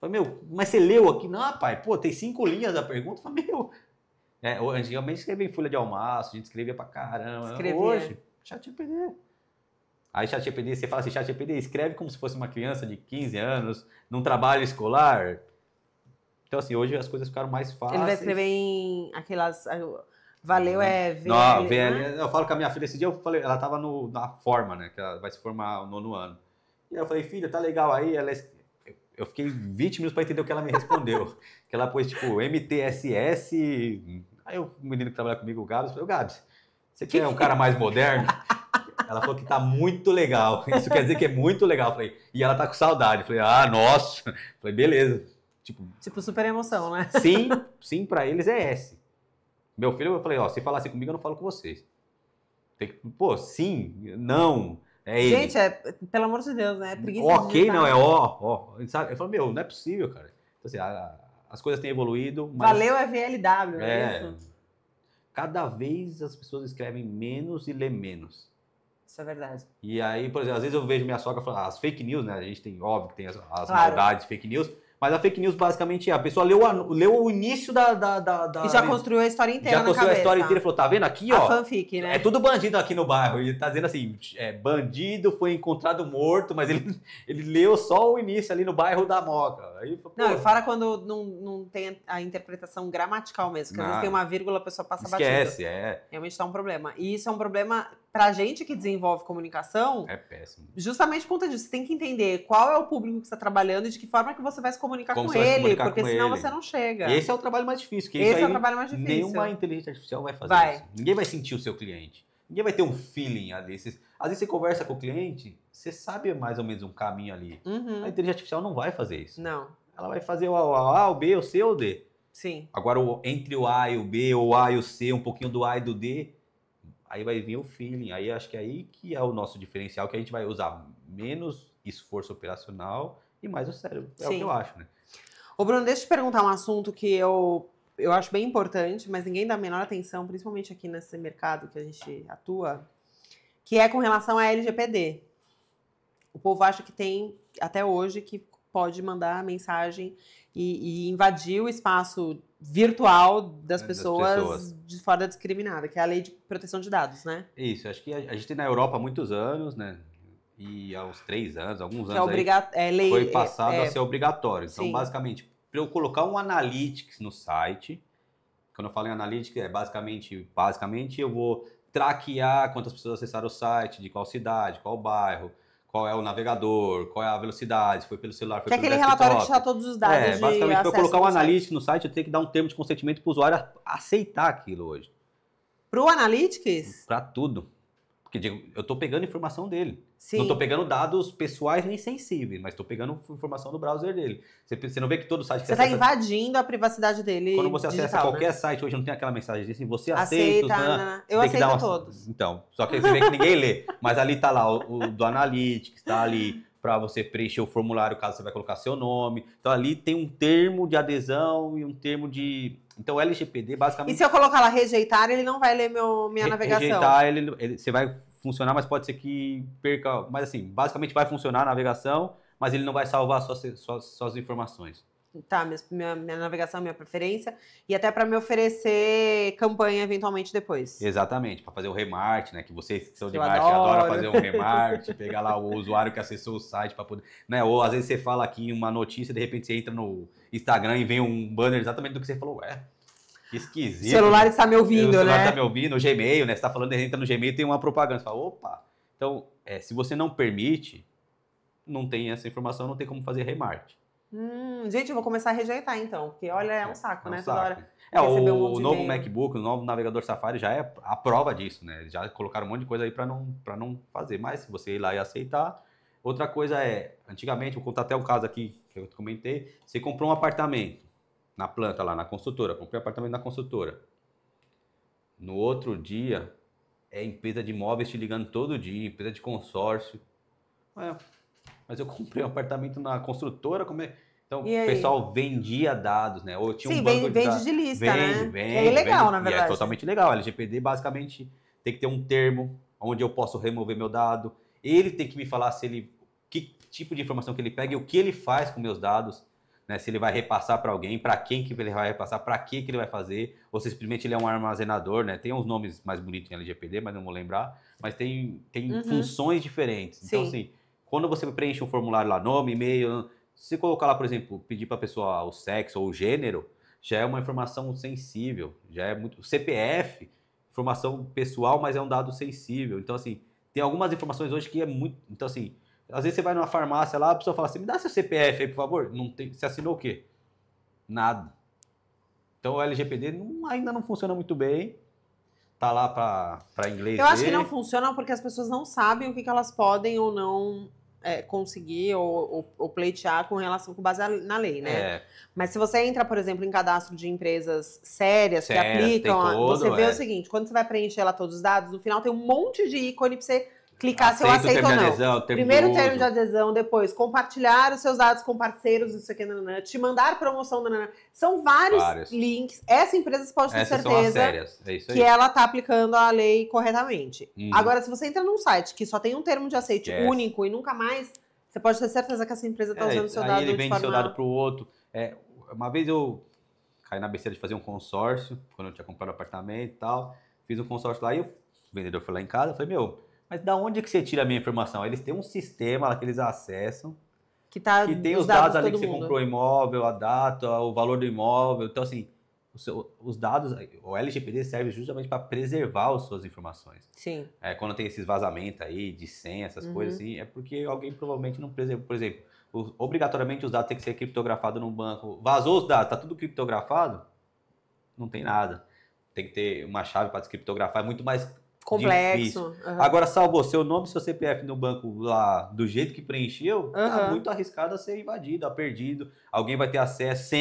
[SPEAKER 2] Falei, mas você leu aqui? Não, pai, tem 5 linhas da pergunta. Falei, antigamente escrevia em folha de almoço, a gente escrevia pra caramba. Hoje, ChatGPT. Aí ChatGPT, você fala assim, ChatGPT, escreve como se fosse uma criança de 15 anos, num trabalho escolar. Então, assim, hoje as coisas ficaram mais fáceis.
[SPEAKER 1] Ele vai escrever em aquelas... Valeu, VL.
[SPEAKER 2] Não, VL. Né? Eu falo com a minha filha esse dia, ela tava na forma, né? Que ela vai se formar no 9º ano. E aí eu falei, filha, tá legal aí? Eu fiquei 20 minutos para entender o que ela me respondeu. Que ela pôs, tipo, MTSS. Aí o menino que trabalha comigo, o Gabs, falei, Gabs, você quer um cara mais moderno? Ela falou que tá muito legal. Isso quer dizer que é muito legal. Falei, e ela tá com saudade. Falei, nossa. Falei, beleza.
[SPEAKER 1] Tipo super emoção, né?
[SPEAKER 2] Sim, para eles é S. Meu filho, eu falei, se falar assim comigo, eu não falo com vocês. Tem que, sim, não.
[SPEAKER 1] Gente, pelo amor de Deus, né? Preguiça
[SPEAKER 2] ok, não, é ó. Sabe? Eu falo, não é possível, cara. Então, assim, as coisas têm evoluído. Mas
[SPEAKER 1] valeu, VLW, isso.
[SPEAKER 2] Cada vez as pessoas escrevem menos e lê menos.
[SPEAKER 1] Isso é verdade.
[SPEAKER 2] E aí, por exemplo, às vezes eu vejo minha sogra falando, as fake news, né? A gente tem, óbvio que tem as maldades de fake news, Mas a fake news basicamente é, a pessoa leu o início da...
[SPEAKER 1] E já construiu a história inteira na cabeça.
[SPEAKER 2] Já construiu a história inteira e falou, tá vendo aqui, ó?
[SPEAKER 1] A fanfic, né?
[SPEAKER 2] É tudo bandido aqui no bairro. E tá dizendo assim, bandido foi encontrado morto, mas ele leu só o início ali no bairro da Moca. Aí,
[SPEAKER 1] não, e fora quando não tem a interpretação gramatical mesmo, que às vezes tem uma vírgula, a pessoa passa batido.
[SPEAKER 2] Esquece,
[SPEAKER 1] Realmente tá um problema. E isso é um problema pra gente que desenvolve comunicação.
[SPEAKER 2] É péssimo.
[SPEAKER 1] Justamente por conta disso, você tem que entender qual é o público que você está trabalhando e de que forma que você vai se comunicar com ele, porque senão você não chega.
[SPEAKER 2] E esse é o trabalho mais difícil.
[SPEAKER 1] Esse é o trabalho mais difícil.
[SPEAKER 2] Nenhuma inteligência artificial vai fazer isso. Ninguém vai sentir o seu cliente. Ninguém vai ter um feeling ali. Às vezes você conversa com o cliente, você sabe mais ou menos um caminho ali. A inteligência artificial não vai fazer isso.
[SPEAKER 1] Não.
[SPEAKER 2] Ela vai fazer o A, o B, o C ou o D.
[SPEAKER 1] Sim.
[SPEAKER 2] Agora, entre o A e o B, o A e o C, um pouquinho do A e do D, aí vai vir o feeling. Aí acho que é aí que é o nosso diferencial, que a gente vai usar menos esforço operacional e mais o cérebro. É o que eu acho, né?
[SPEAKER 1] Ô Bruno, deixa eu te perguntar um assunto que eu acho bem importante, mas ninguém dá a menor atenção, principalmente aqui nesse mercado que a gente atua, que é com relação à LGPD. O povo acha que tem, até hoje, que pode mandar mensagem e invadir o espaço virtual das pessoas de forma discriminada, que é a Lei de Proteção de Dados, né?
[SPEAKER 2] Isso, acho que a gente tem na Europa há muitos anos, né? E há uns 3 anos, alguns anos foi passado a ser obrigatório. Então, basicamente, para eu colocar um Analytics no site, quando eu falo em Analytics, basicamente eu vou traquear quantas pessoas acessaram o site, de qual cidade, qual bairro, qual é o navegador, qual é a velocidade, se foi pelo celular, foi pelo desktop.
[SPEAKER 1] Que é aquele relatório que dá todos os dados de
[SPEAKER 2] basicamente, para eu colocar um Analytics no site, eu tenho que dar um termo de consentimento para o usuário aceitar aquilo hoje.
[SPEAKER 1] Para o Analytics?
[SPEAKER 2] Para tudo. Porque eu estou pegando informação dele.
[SPEAKER 1] Sim.
[SPEAKER 2] Não estou pegando dados pessoais nem sensíveis, mas estou pegando informação do browser dele. Você não vê que todo site...
[SPEAKER 1] Você está invadindo a privacidade dele.
[SPEAKER 2] Quando você acessa qualquer site, hoje não tem aquela mensagem assim, você aceita...
[SPEAKER 1] Eu aceito todos.
[SPEAKER 2] Então, só que você vê que ninguém lê. Mas ali está lá o do Analytics, está ali para você preencher o formulário caso você vai colocar seu nome. Então ali tem um termo de adesão e um termo de... Então o LGPD basicamente...
[SPEAKER 1] E se eu colocar lá rejeitar, ele não vai ler minha navegação?
[SPEAKER 2] Rejeitar, você vai funcionar, mas pode ser que perca... Mas assim, basicamente vai funcionar a navegação, mas ele não vai salvar suas informações.
[SPEAKER 1] Tá, minha navegação, minha preferência, e até para me oferecer campanha eventualmente depois.
[SPEAKER 2] Exatamente, para fazer o remart, né? Que vocês que são de marketing adoram fazer um remart, pegar lá o usuário que acessou o site para poder... Né? Ou às vezes você fala aqui uma notícia, de repente você entra no Instagram e vem um banner exatamente do que você falou. Que esquisito.
[SPEAKER 1] O celular está me ouvindo, né?
[SPEAKER 2] O celular está me ouvindo, o Gmail, né? Você está falando, entra no Gmail, tem uma propaganda. Você fala, opa! Então, se você não permite, não tem essa informação, não tem como fazer remart.
[SPEAKER 1] Gente, eu vou começar a rejeitar então, porque olha, é um saco, né?
[SPEAKER 2] Toda
[SPEAKER 1] hora.
[SPEAKER 2] O novo MacBook, o novo navegador Safari já é a prova disso, né? Já colocaram um monte de coisa aí para não fazer. Mas se você ir lá e aceitar. Outra coisa antigamente, vou contar até um caso aqui que eu comentei, você comprou um apartamento na planta lá, na construtora. Comprei um apartamento na construtora. No outro dia, empresa de imóveis te ligando todo dia, empresa de consórcio. Mas eu comprei um apartamento na construtora, então o pessoal vendia dados, né? Ou tinha
[SPEAKER 1] vende de lista, né? É ilegal, na verdade.
[SPEAKER 2] E é totalmente legal. A LGPD basicamente tem que ter um termo onde eu posso remover meu dado. Ele tem que me falar que tipo de informação que ele pega e o que ele faz com meus dados, né? Se ele vai repassar para alguém, para quem que ele vai repassar, para que ele vai fazer, ou se simplesmente ele é um armazenador, né? Tem uns nomes mais bonitos em LGPD, mas não vou lembrar. Mas tem funções diferentes. Então, assim, quando você preenche um formulário lá, nome, e-mail, se você colocar lá, por exemplo, pedir para a pessoa o sexo ou o gênero, já é uma informação sensível, já é muito... CPF, informação pessoal, mas é um dado sensível. Então, assim, tem algumas informações hoje que é muito... Então, assim, às vezes você vai numa farmácia lá, a pessoa fala assim, me dá seu CPF aí, por favor. Não tem... Você assinou o quê? Nada. Então, o LGPD ainda não funciona muito bem. Tá lá para inglês.
[SPEAKER 1] Eu acho que não funciona porque as pessoas não sabem o que elas podem ou não conseguir ou pleitear com base na lei, né? Mas se você entra, por exemplo, em cadastro de empresas sérias que aplicam, você vê o seguinte, quando você vai preencher lá todos os dados, no final tem um monte de ícone para você clicar se eu aceito ou não. Primeiro termo de adesão, depois compartilhar os seus dados com parceiros, isso aqui, te mandar promoção, são vários links. Essa empresa você pode ter certeza que ela está aplicando a lei corretamente. Agora, se você entra num site que só tem um termo de aceite único e nunca mais, Você pode ter certeza que essa empresa está usando o seu dado
[SPEAKER 2] aí ele
[SPEAKER 1] de
[SPEAKER 2] vende
[SPEAKER 1] forma...
[SPEAKER 2] seu dado para o outro. Uma vez eu caí na besteira de fazer um consórcio, quando eu tinha comprado um apartamento e tal. Fiz um consórcio lá e o vendedor foi lá em casa. Eu falei, mas da onde que você tira a minha informação? Eles têm um sistema lá que eles acessam. Que tem os dados ali que você comprou o imóvel, a data, o valor do imóvel. Então, assim, os dados, o LGPD serve justamente para preservar as suas informações.
[SPEAKER 1] Sim.
[SPEAKER 2] Quando tem esses vazamentos aí de senha, essas coisas assim, é porque alguém provavelmente não preservou. Por exemplo, obrigatoriamente os dados têm que ser criptografados no banco. Vazou os dados, tá tudo criptografado? Não tem nada. Tem que ter uma chave para descriptografar, é muito mais complexo. Agora, salvou seu nome e seu CPF no banco lá do jeito que preencheu, tá muito arriscado a ser invadido, a perdido. Alguém vai ter acesso,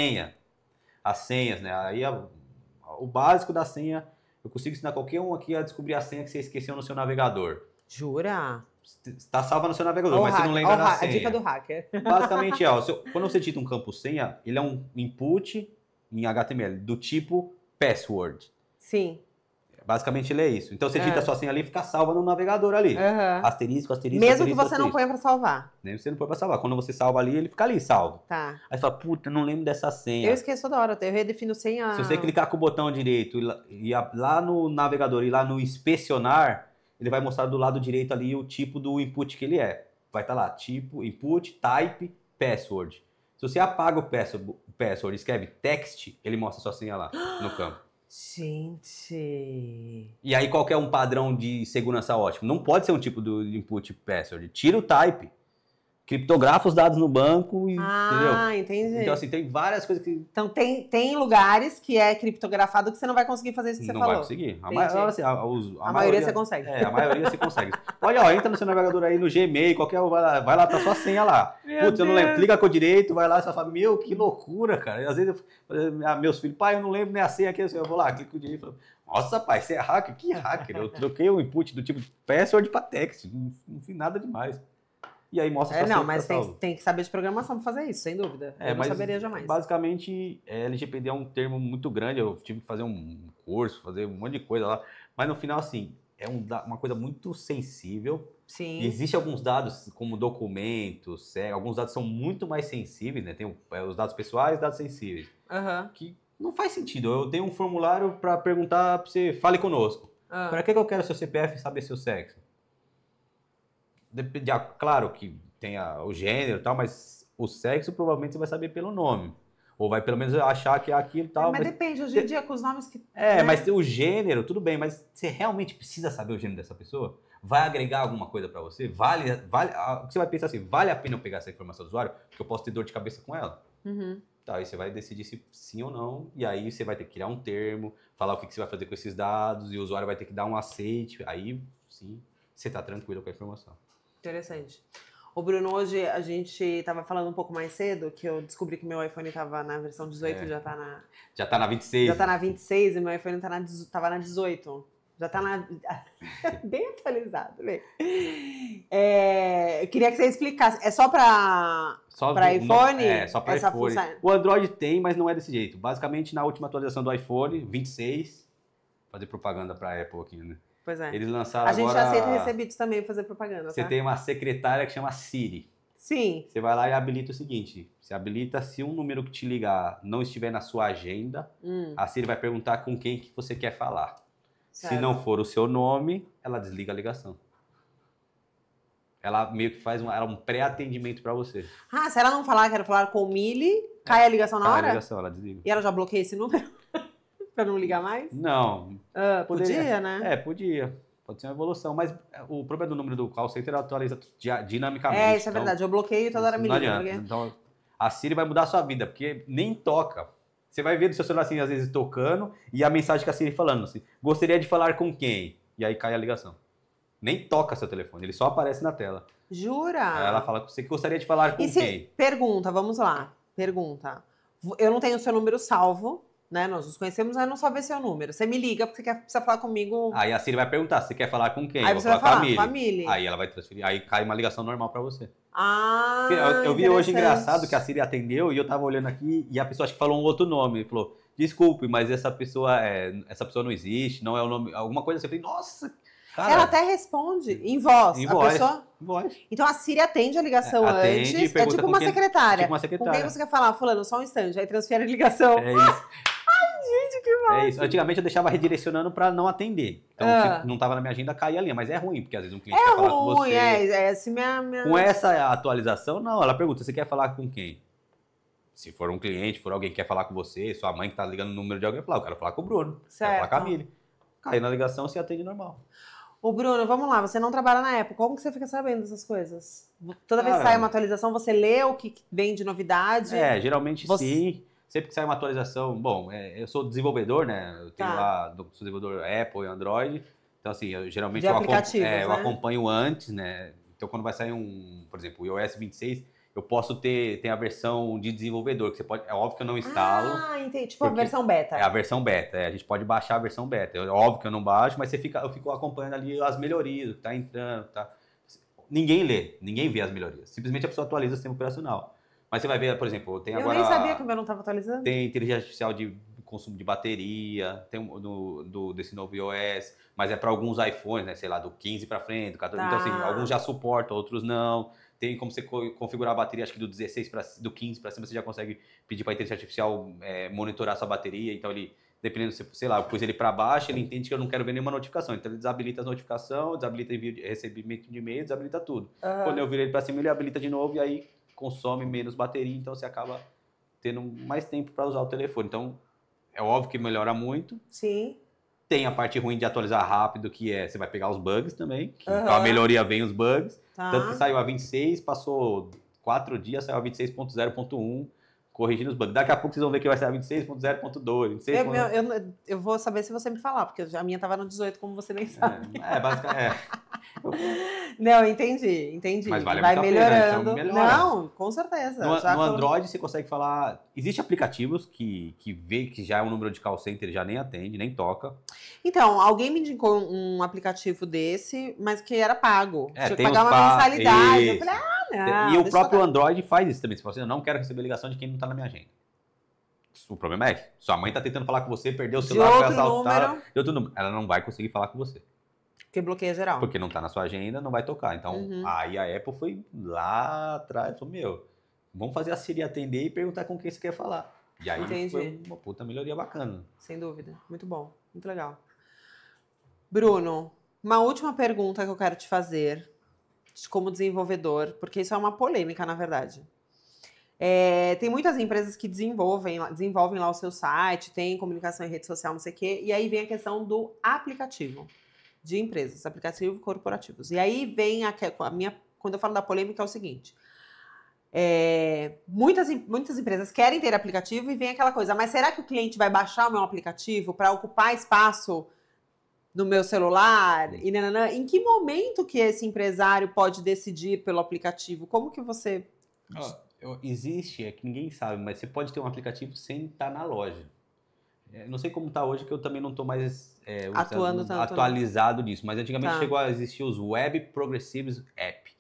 [SPEAKER 2] as senhas, né? Aí o básico da senha, eu consigo ensinar qualquer um aqui a descobrir a senha que você esqueceu no seu navegador.
[SPEAKER 1] Jura?
[SPEAKER 2] Está salva no seu navegador, mas você não lembra da senha.
[SPEAKER 1] A dica do hacker.
[SPEAKER 2] Basicamente quando você digita um campo senha, ele é um input em HTML do tipo password.
[SPEAKER 1] Sim.
[SPEAKER 2] Basicamente ele é isso. Então você digita a sua senha ali e fica salva no navegador ali. Asterisco, asterisco,
[SPEAKER 1] mesmo que você não ponha pra salvar.
[SPEAKER 2] Mesmo que você não ponha pra salvar. Quando você salva ali, ele fica ali, salvo.
[SPEAKER 1] Tá.
[SPEAKER 2] Aí você fala, puta, não lembro dessa senha.
[SPEAKER 1] Eu esqueço toda hora, eu redefino senha.
[SPEAKER 2] Se você clicar com o botão direito e lá no navegador e lá no inspecionar, ele vai mostrar do lado direito ali o tipo do input que ele é. Vai estar lá, tipo, input, type, password. Se você apaga o password e escreve text, ele mostra a sua senha lá no campo.
[SPEAKER 1] Gente...
[SPEAKER 2] E aí qual que é um padrão de segurança ótimo? Não pode ser um tipo do input password. Tira o type. Criptografa os dados no banco e... entendeu?
[SPEAKER 1] Entendi.
[SPEAKER 2] Então, assim, tem várias coisas que...
[SPEAKER 1] Então, tem lugares que é criptografado que você não vai conseguir fazer isso que você falou.
[SPEAKER 2] Não vai conseguir. A
[SPEAKER 1] maioria você consegue.
[SPEAKER 2] A maioria você consegue. Olha, entra no seu navegador aí, no Gmail, vai lá, tá sua senha lá. Putz, eu não lembro. Clica com o direito, vai lá, você fala, que loucura, cara. E às vezes, meus filhos, pai, eu não lembro nem a senha aqui. Eu vou lá, clico com o direito e falo, nossa, pai, você é hacker? Que hacker? Eu troquei o input do tipo password para text. Não fiz nada demais. E aí mostra
[SPEAKER 1] não, mas tem que saber de programação para fazer isso, sem dúvida. Eu não saberia jamais.
[SPEAKER 2] Basicamente, LGPD é um termo muito grande. Eu tive que fazer um curso, fazer um monte de coisa lá. Mas no final, assim, é uma coisa muito sensível.
[SPEAKER 1] Sim.
[SPEAKER 2] E existem alguns dados, como documentos, alguns dados são muito mais sensíveis, né? Tem os dados pessoais e dados sensíveis. Que não faz sentido. Eu tenho um formulário para perguntar para você, fale conosco. Para que eu quero seu CPF e saber seu sexo? Claro que tem o gênero e tal, mas o sexo provavelmente você vai saber pelo nome. Ou vai pelo menos achar que é aquilo e tal.
[SPEAKER 1] Mas depende, hoje em dia com os nomes que...
[SPEAKER 2] mas o gênero, tudo bem, mas você realmente precisa saber o gênero dessa pessoa? Vai agregar alguma coisa pra você? Você vai pensar assim, vale a pena eu pegar essa informação do usuário? Porque eu posso ter dor de cabeça com ela? Tá, aí você vai decidir se sim ou não, e aí você vai ter que criar um termo, falar o que você vai fazer com esses dados, e o usuário vai ter que dar um aceite, aí sim, você tá tranquilo com a informação.
[SPEAKER 1] Interessante. Ô Bruno, hoje a gente estava falando um pouco mais cedo, que eu descobri que meu iPhone estava na versão 18, já tá na...
[SPEAKER 2] Já tá na 26.
[SPEAKER 1] Já tá na 26 e meu iPhone tava na 18. Já tá na... bem atualizado, bem. Eu queria que você explicasse. É só para iPhone?
[SPEAKER 2] Só para iPhone. O Android tem, mas não é desse jeito. Basicamente, na última atualização do iPhone, 26, fazer propaganda para Apple aqui, né?
[SPEAKER 1] Pois é.
[SPEAKER 2] Eles lançaram
[SPEAKER 1] a gente
[SPEAKER 2] agora...
[SPEAKER 1] aceita recebidos também fazer propaganda,
[SPEAKER 2] Você tem uma secretária que chama Siri.
[SPEAKER 1] Sim.
[SPEAKER 2] Você vai lá e habilita o seguinte. Você habilita, se um número que te ligar não estiver na sua agenda, a Siri vai perguntar com quem que você quer falar. Certo. Se não for o seu nome, ela desliga a ligação. Ela meio que faz um pré-atendimento para você.
[SPEAKER 1] Se ela não falar, quero falar com o Mili, cai a ligação na hora?
[SPEAKER 2] Cai a ligação, ela desliga.
[SPEAKER 1] E ela já bloqueia esse número? Pra não ligar mais?
[SPEAKER 2] Não.
[SPEAKER 1] Podia, né?
[SPEAKER 2] Podia. Pode ser uma evolução. Mas o problema do número do call center atualiza dinamicamente.
[SPEAKER 1] Isso é verdade. Eu bloqueio e toda hora me liga. Porque...
[SPEAKER 2] Então, a Siri vai mudar a sua vida, porque nem toca. Você vai ver do seu celular assim, às vezes tocando, e a mensagem que a Siri falando assim, gostaria de falar com quem? E aí cai a ligação. Nem toca seu telefone, ele só aparece na tela.
[SPEAKER 1] Jura?
[SPEAKER 2] Aí ela fala que você gostaria de falar com quem?
[SPEAKER 1] Pergunta, vamos lá. Pergunta. Eu não tenho o seu número salvo, né? Nós nos conhecemos, mas não só ver seu número. Você me liga porque você precisa falar comigo.
[SPEAKER 2] Aí a Siri vai perguntar, você quer falar com quem?
[SPEAKER 1] Aí você vai falar com a Mili.
[SPEAKER 2] Aí ela vai transferir, aí cai uma ligação normal pra você.
[SPEAKER 1] Eu
[SPEAKER 2] vi hoje engraçado que a Siri atendeu e eu tava olhando aqui e a pessoa acho que falou um outro nome. Ele falou, desculpe, mas essa pessoa não existe, não é o nome, alguma coisa assim. Eu falei, nossa...
[SPEAKER 1] Cara, ela até responde em voz.
[SPEAKER 2] Em
[SPEAKER 1] a
[SPEAKER 2] voz.
[SPEAKER 1] Pessoa...
[SPEAKER 2] Em voz.
[SPEAKER 1] Então a Siri atende a ligação
[SPEAKER 2] atende,
[SPEAKER 1] antes. É tipo uma secretária.
[SPEAKER 2] Tipo uma secretária.
[SPEAKER 1] Com quem você quer falar? Fulano, só um instante. Aí transfere a ligação.
[SPEAKER 2] É isso.
[SPEAKER 1] Ai, gente, que massa.
[SPEAKER 2] É isso. Antigamente eu deixava redirecionando para não atender. Então, se não estava na minha agenda, caía a linha. Mas é ruim, porque às vezes um cliente quer falar com você.
[SPEAKER 1] É assim minha...
[SPEAKER 2] Com essa atualização, não. Ela pergunta, você quer falar com quem? Se for um cliente, for alguém que quer falar com você, sua mãe que tá ligando no número de alguém, eu quero falar com o Bruno.
[SPEAKER 1] Certo.
[SPEAKER 2] Quero falar com a Mili. Cai na ligação, você atende normal.
[SPEAKER 1] Ô, Bruno, vamos lá, você não trabalha na Apple, como que você fica sabendo dessas coisas? Toda vez que sai uma atualização, você lê o que vem de novidade?
[SPEAKER 2] Geralmente sim. Sempre que sai uma atualização, bom, eu sou desenvolvedor, né? Eu tenho lá, sou desenvolvedor Apple e Android. Então, assim, geralmente eu acompanho antes, né? Então, quando vai sair por exemplo, o iOS 26, eu posso ter a versão de desenvolvedor, que você pode, é óbvio que eu não instalo.
[SPEAKER 1] Ah, entendi. Tipo a versão beta.
[SPEAKER 2] É a versão beta, a gente pode baixar a versão beta. É óbvio que eu não baixo, mas eu fico acompanhando ali as melhorias, o que tá entrando, tá. Ninguém lê, ninguém vê as melhorias. Simplesmente a pessoa atualiza o sistema operacional. Mas você vai ver, por exemplo, tem agora...
[SPEAKER 1] Eu nem sabia que o meu não estava atualizando.
[SPEAKER 2] Tem inteligência artificial de consumo de bateria, tem desse novo iOS, mas é para alguns iPhones, né? Sei lá, do 15 para frente, do 14. Então, assim, alguns já suportam, outros não. Tem como você configurar a bateria, acho que do 15 para cima, você já consegue pedir para a inteligência artificial monitorar a sua bateria. Então, ele, dependendo, sei lá, eu pus ele para baixo, ele entende que eu não quero ver nenhuma notificação. Então, ele desabilita as notificações, desabilita recebimento de e-mail, desabilita tudo. Quando eu viro ele para cima, ele habilita de novo e aí consome menos bateria, então você acaba tendo mais tempo para usar o telefone. Então, é óbvio que melhora muito.
[SPEAKER 1] Sim.
[SPEAKER 2] Tem a parte ruim de atualizar rápido, que você vai pegar os bugs também. Que com a melhoria vem os bugs. Tanto que saiu a 26, passou 4 dias, saiu a 26.0.1, corrigindo os bugs. Daqui a pouco vocês vão ver que vai sair a 26.0.2.
[SPEAKER 1] Eu vou saber se você me falar, porque a minha estava no 18, como você nem sabe.
[SPEAKER 2] Basicamente.
[SPEAKER 1] Não, entendi.
[SPEAKER 2] Mas vale
[SPEAKER 1] vai
[SPEAKER 2] muito
[SPEAKER 1] melhorando.
[SPEAKER 2] A pena, então
[SPEAKER 1] não, com certeza.
[SPEAKER 2] No Android você consegue falar... Existem aplicativos que vê que já é um número de call center, já nem atende, nem toca.
[SPEAKER 1] Então, alguém me indicou um aplicativo desse, mas que era pago. Tinha que
[SPEAKER 2] tem
[SPEAKER 1] pagar uma mensalidade.
[SPEAKER 2] Isso.
[SPEAKER 1] Eu falei, não.
[SPEAKER 2] E o próprio Android faz isso também. Você fala assim, eu não quero receber ligação de quem não tá na minha agenda. O problema é que sua mãe tá tentando falar com você, perdeu o celular, foi assaltada, de outro número. Ela não vai conseguir falar com você.
[SPEAKER 1] Porque bloqueia geral.
[SPEAKER 2] Porque não tá na sua agenda, não vai tocar. Então, aí a Apple foi lá atrás, falou, vamos fazer a Siri atender e perguntar com quem você quer falar. E aí foi uma puta melhoria bacana.
[SPEAKER 1] Sem dúvida. Muito bom. Muito legal. Bruno, uma última pergunta que eu quero te fazer, como desenvolvedor, porque isso é uma polêmica, na verdade. Tem muitas empresas que desenvolvem lá o seu site, tem comunicação em rede social, não sei o quê, e aí vem a questão do aplicativo de empresas, aplicativos corporativos. E aí vem quando eu falo da polêmica é o seguinte, muitas empresas querem ter aplicativo e vem aquela coisa, mas será que o cliente vai baixar o meu aplicativo para ocupar espaço no meu celular? E nananã? Em que momento que esse empresário pode decidir pelo aplicativo? Como que você...
[SPEAKER 2] Existe, é que ninguém sabe, mas você pode ter um aplicativo sem estar na loja. Não sei como está hoje, que eu também não estou mais atualizado nisso, mas antigamente chegou a existir os Web Progressives App,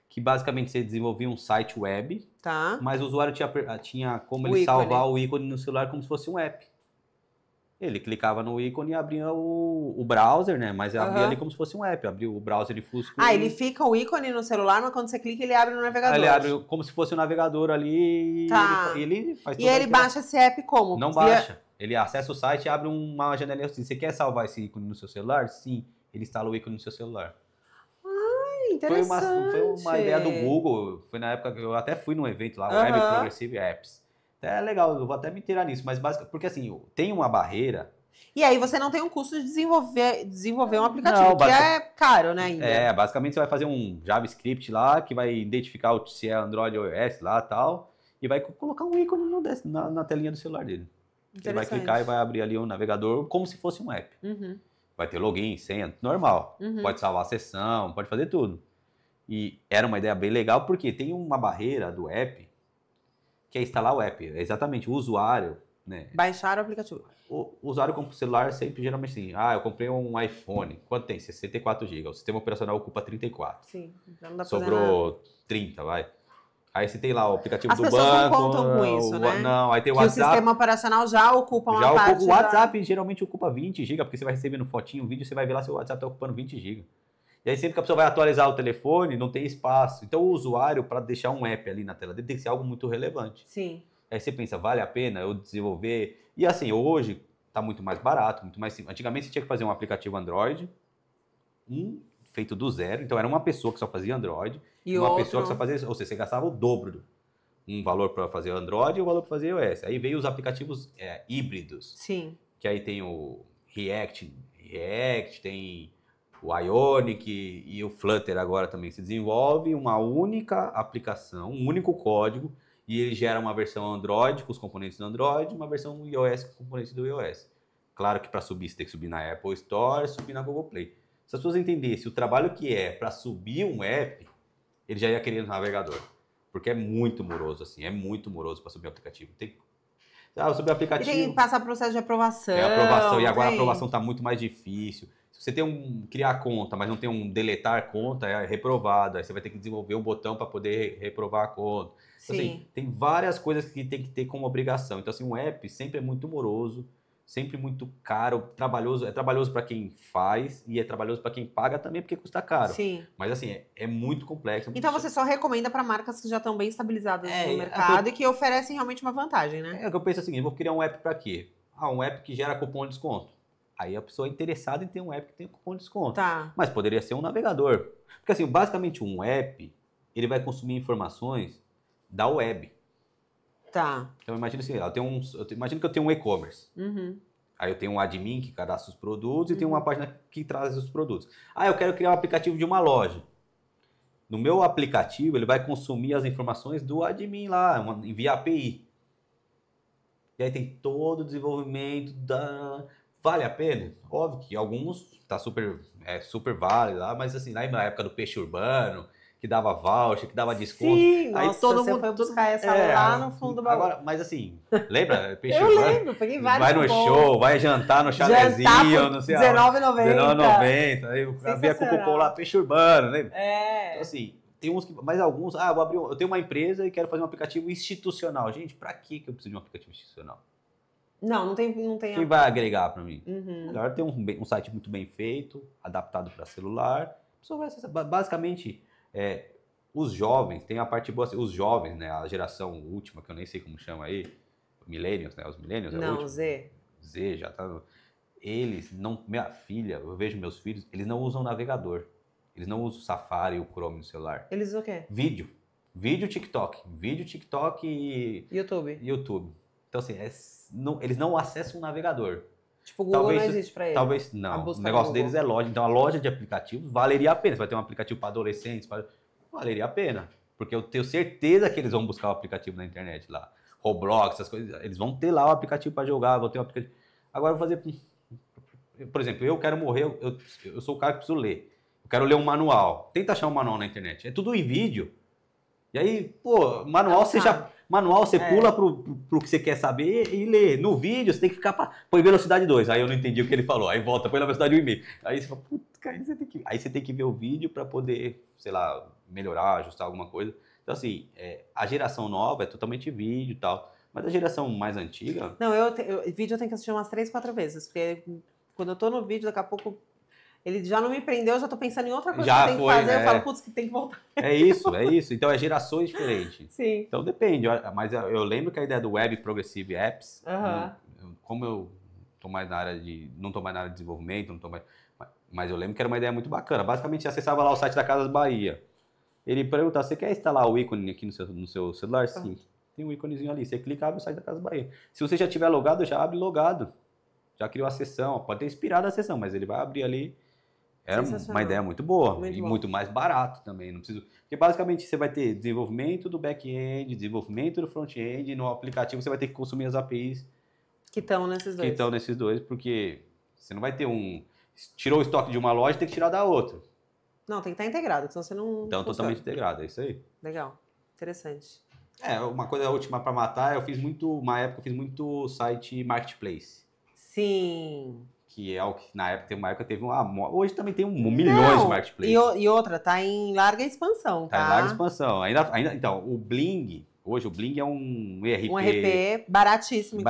[SPEAKER 2] que basicamente você desenvolvia um site web, mas o usuário tinha como ele salvar o ícone no celular como se fosse um app. Ele clicava no ícone e abria o browser, né? Mas abria ali como se fosse um app. Abria o browser de fullscreen.
[SPEAKER 1] Ele fica o ícone no celular, mas quando você clica, ele abre no navegador.
[SPEAKER 2] Ele abre como se fosse um navegador ali.
[SPEAKER 1] Tá.
[SPEAKER 2] E ele faz
[SPEAKER 1] tudo. E ele baixa esse app como?
[SPEAKER 2] Não baixa. Ele acessa o site e abre uma janelinha assim. Você quer salvar esse ícone no seu celular? Sim. Ele instala o ícone no seu celular.
[SPEAKER 1] Interessante.
[SPEAKER 2] Foi uma ideia do Google. Foi na época que eu até fui num evento lá, Web Progressive Apps. É legal, eu vou até me inteirar nisso, mas basicamente, porque assim, tem uma barreira.
[SPEAKER 1] E aí você não tem um custo de desenvolver um aplicativo, que é caro, né, ainda.
[SPEAKER 2] Basicamente você vai fazer um JavaScript lá, que vai identificar se é Android ou iOS lá e tal, e vai colocar um ícone na telinha do celular dele. Ele vai clicar e vai abrir ali um navegador como se fosse um app. Vai ter login, senha, normal. Pode salvar a sessão, pode fazer tudo. E era uma ideia bem legal, porque tem uma barreira do app, que é instalar o app. Exatamente, o usuário, né?
[SPEAKER 1] Baixar o aplicativo.
[SPEAKER 2] O usuário compra o celular sempre, geralmente assim, eu comprei um iPhone, quanto tem? 64 GB, o sistema operacional ocupa 34.
[SPEAKER 1] Sim, então não dá pra
[SPEAKER 2] sobrou 30, vai. Aí você tem lá o aplicativo
[SPEAKER 1] As
[SPEAKER 2] do
[SPEAKER 1] pessoas
[SPEAKER 2] banco.
[SPEAKER 1] não contam com isso, né?
[SPEAKER 2] Não, aí tem o
[SPEAKER 1] que
[SPEAKER 2] WhatsApp.
[SPEAKER 1] O sistema operacional já ocupa uma parte
[SPEAKER 2] O WhatsApp geralmente ocupa 20 GB, porque você vai recebendo fotinho, vídeo, você vai ver lá se o WhatsApp está ocupando 20 GB. E aí sempre que a pessoa vai atualizar o telefone, não tem espaço. Então o usuário, para deixar um app ali na tela dele, tem que ser algo muito relevante.
[SPEAKER 1] Sim.
[SPEAKER 2] Aí você pensa, vale a pena eu desenvolver? E assim, hoje está muito mais barato, muito mais simples. Antigamente você tinha que fazer um aplicativo Android, feito do zero. Então era uma pessoa que só fazia Android e uma pessoa que só fazia... Ou seja, você gastava o dobro. Um valor para fazer Android e um valor para fazer iOS. Aí veio os aplicativos híbridos.
[SPEAKER 1] Sim.
[SPEAKER 2] Que aí tem o React, tem o Ionic e o Flutter agora também se desenvolve uma única aplicação, um único código, e ele gera uma versão Android com os componentes do Android, uma versão iOS com os componentes do iOS. Claro que para subir você tem que subir na Apple Store, subir na Google Play. Se as pessoas entendessem o trabalho que é para subir um app, ele já ia querer no navegador. Porque é muito moroso, assim, é muito moroso para subir o aplicativo. Subir o aplicativo...
[SPEAKER 1] E tem que passar processo de aprovação.
[SPEAKER 2] Aprovação, e agora a aprovação está muito mais difícil. Se você tem criar conta, mas não tem um deletar conta, é reprovado. Aí você vai ter que desenvolver um botão para poder reprovar a conta. Então, assim, tem várias coisas que tem que ter como obrigação. Então, assim, um app sempre é muito moroso, sempre muito caro, trabalhoso. É trabalhoso para quem faz e é trabalhoso para quem paga também, porque custa caro.
[SPEAKER 1] Sim.
[SPEAKER 2] Mas, assim, é muito complexo.
[SPEAKER 1] Então, você só recomenda para marcas que já estão bem estabilizadas no mercado e que oferecem realmente uma vantagem, né?
[SPEAKER 2] É o que eu penso assim, eu vou criar um app para quê? Um app que gera cupom de desconto. Aí a pessoa é interessada em ter um app que tem cupom de desconto.
[SPEAKER 1] Tá.
[SPEAKER 2] Mas poderia ser um navegador. Porque assim, basicamente um app, ele vai consumir informações da web.
[SPEAKER 1] Tá.
[SPEAKER 2] Então imagina assim, imagina que eu tenho um e-commerce.
[SPEAKER 1] Uhum.
[SPEAKER 2] Aí eu tenho um admin que cadastra os produtos e tem uma página que traz os produtos. Eu quero criar um aplicativo de uma loja. No meu aplicativo, ele vai consumir as informações do admin lá, via API. E aí tem todo o desenvolvimento Vale a pena? Óbvio que alguns tá super válido lá, mas assim, lá na época do peixe urbano, que dava voucher, que dava desconto.
[SPEAKER 1] Sim,
[SPEAKER 2] aí
[SPEAKER 1] nossa,
[SPEAKER 2] todo
[SPEAKER 1] você
[SPEAKER 2] mundo
[SPEAKER 1] foi buscar essa lá no fundo do baú.
[SPEAKER 2] Agora, mas assim, lembra? Peixe
[SPEAKER 1] eu
[SPEAKER 2] urbano?
[SPEAKER 1] Lembro, peguei vários
[SPEAKER 2] vai no show, vai jantar no chalezinho, não sei
[SPEAKER 1] R$19,90.
[SPEAKER 2] R$19,90. Aí via com o cupom lá, peixe urbano, lembra?
[SPEAKER 1] Então,
[SPEAKER 2] assim, tem uns que, mas alguns, eu tenho uma empresa e quero fazer um aplicativo institucional. Gente, pra que eu preciso de um aplicativo institucional?
[SPEAKER 1] Não tem.
[SPEAKER 2] Quem vai agregar para mim?
[SPEAKER 1] Uhum.
[SPEAKER 2] Melhor ter um site muito bem feito, adaptado para celular. A pessoa vai acessar. Basicamente, os jovens, tem a parte boa, assim, os jovens, né? A geração última, que eu nem sei como chama aí, millennials, né? Os millennials
[SPEAKER 1] Não, Z.
[SPEAKER 2] Z já tá. Eles não. Minha filha, eu vejo meus filhos, eles não usam navegador. Eles não usam o Safari e o Chrome no celular.
[SPEAKER 1] Eles usam o quê?
[SPEAKER 2] Vídeo TikTok. Vídeo TikTok e YouTube. Então, assim, eles não acessam o navegador.
[SPEAKER 1] Tipo, o Google não existe para eles.
[SPEAKER 2] Talvez não. O negócio deles é loja. Então, a loja de aplicativos valeria a pena. Você vai ter um aplicativo para adolescentes, valeria a pena. Porque eu tenho certeza que eles vão buscar o aplicativo na internet lá. Roblox, essas coisas. Eles vão ter lá o aplicativo para jogar, vão ter um aplicativo. Agora, eu vou fazer... Por exemplo, eu quero morrer, eu sou o cara que preciso ler. Eu quero ler um manual. Tenta achar um manual na internet. É tudo em vídeo. E aí, manual você pula pro que você quer saber e lê. No vídeo você tem que ficar põe velocidade 2. Aí eu não entendi o que ele falou. Aí volta, põe na velocidade 1,5. Aí você fala, aí você tem que ver o vídeo para poder, sei lá, melhorar, ajustar alguma coisa. Então assim, a geração nova é totalmente vídeo e tal. Mas a geração mais antiga...
[SPEAKER 1] Não, vídeo eu tenho que assistir umas 3, 4 vezes. Porque quando eu tô no vídeo, daqui a pouco... Ele já não me prendeu, eu já tô pensando em outra coisa que tem que fazer. Eu falo, putz, que tem que voltar.
[SPEAKER 2] É isso. Então é gerações diferentes.
[SPEAKER 1] Sim.
[SPEAKER 2] Então depende. Mas eu lembro que a ideia do Web Progressive Apps, como eu tô mais na área não tô mais na área de desenvolvimento, mas eu lembro que era uma ideia muito bacana. Basicamente, você acessava lá o site da Casas Bahia. Ele perguntava, você quer instalar o ícone aqui no seu celular? Sim. Tem um íconezinho ali. Você clica, abre o site da Casas Bahia. Se você já tiver logado, já abre logado. Já criou a sessão. Pode ter inspirado a sessão, mas ele vai abrir ali. Era uma ideia muito boa muito mais barato também. Não preciso... Porque basicamente você vai ter desenvolvimento do back-end, desenvolvimento do front-end, e no aplicativo você vai ter que consumir as APIs
[SPEAKER 1] que estão nesses dois.
[SPEAKER 2] Porque você não vai ter tirou o estoque de uma loja, tem que tirar da outra.
[SPEAKER 1] Não, tem que estar integrado, senão você não...
[SPEAKER 2] Então, totalmente integrado, é isso aí.
[SPEAKER 1] Legal, interessante.
[SPEAKER 2] Uma coisa última para matar, uma época eu fiz muito site marketplace.
[SPEAKER 1] Sim.
[SPEAKER 2] que é o que na época, teve hoje também tem milhões de marketplaces.
[SPEAKER 1] E outra, tá em larga expansão, tá?
[SPEAKER 2] Tá em larga expansão. Então, o Bling, hoje o Bling é um ERP.
[SPEAKER 1] Um ERP baratíssimo,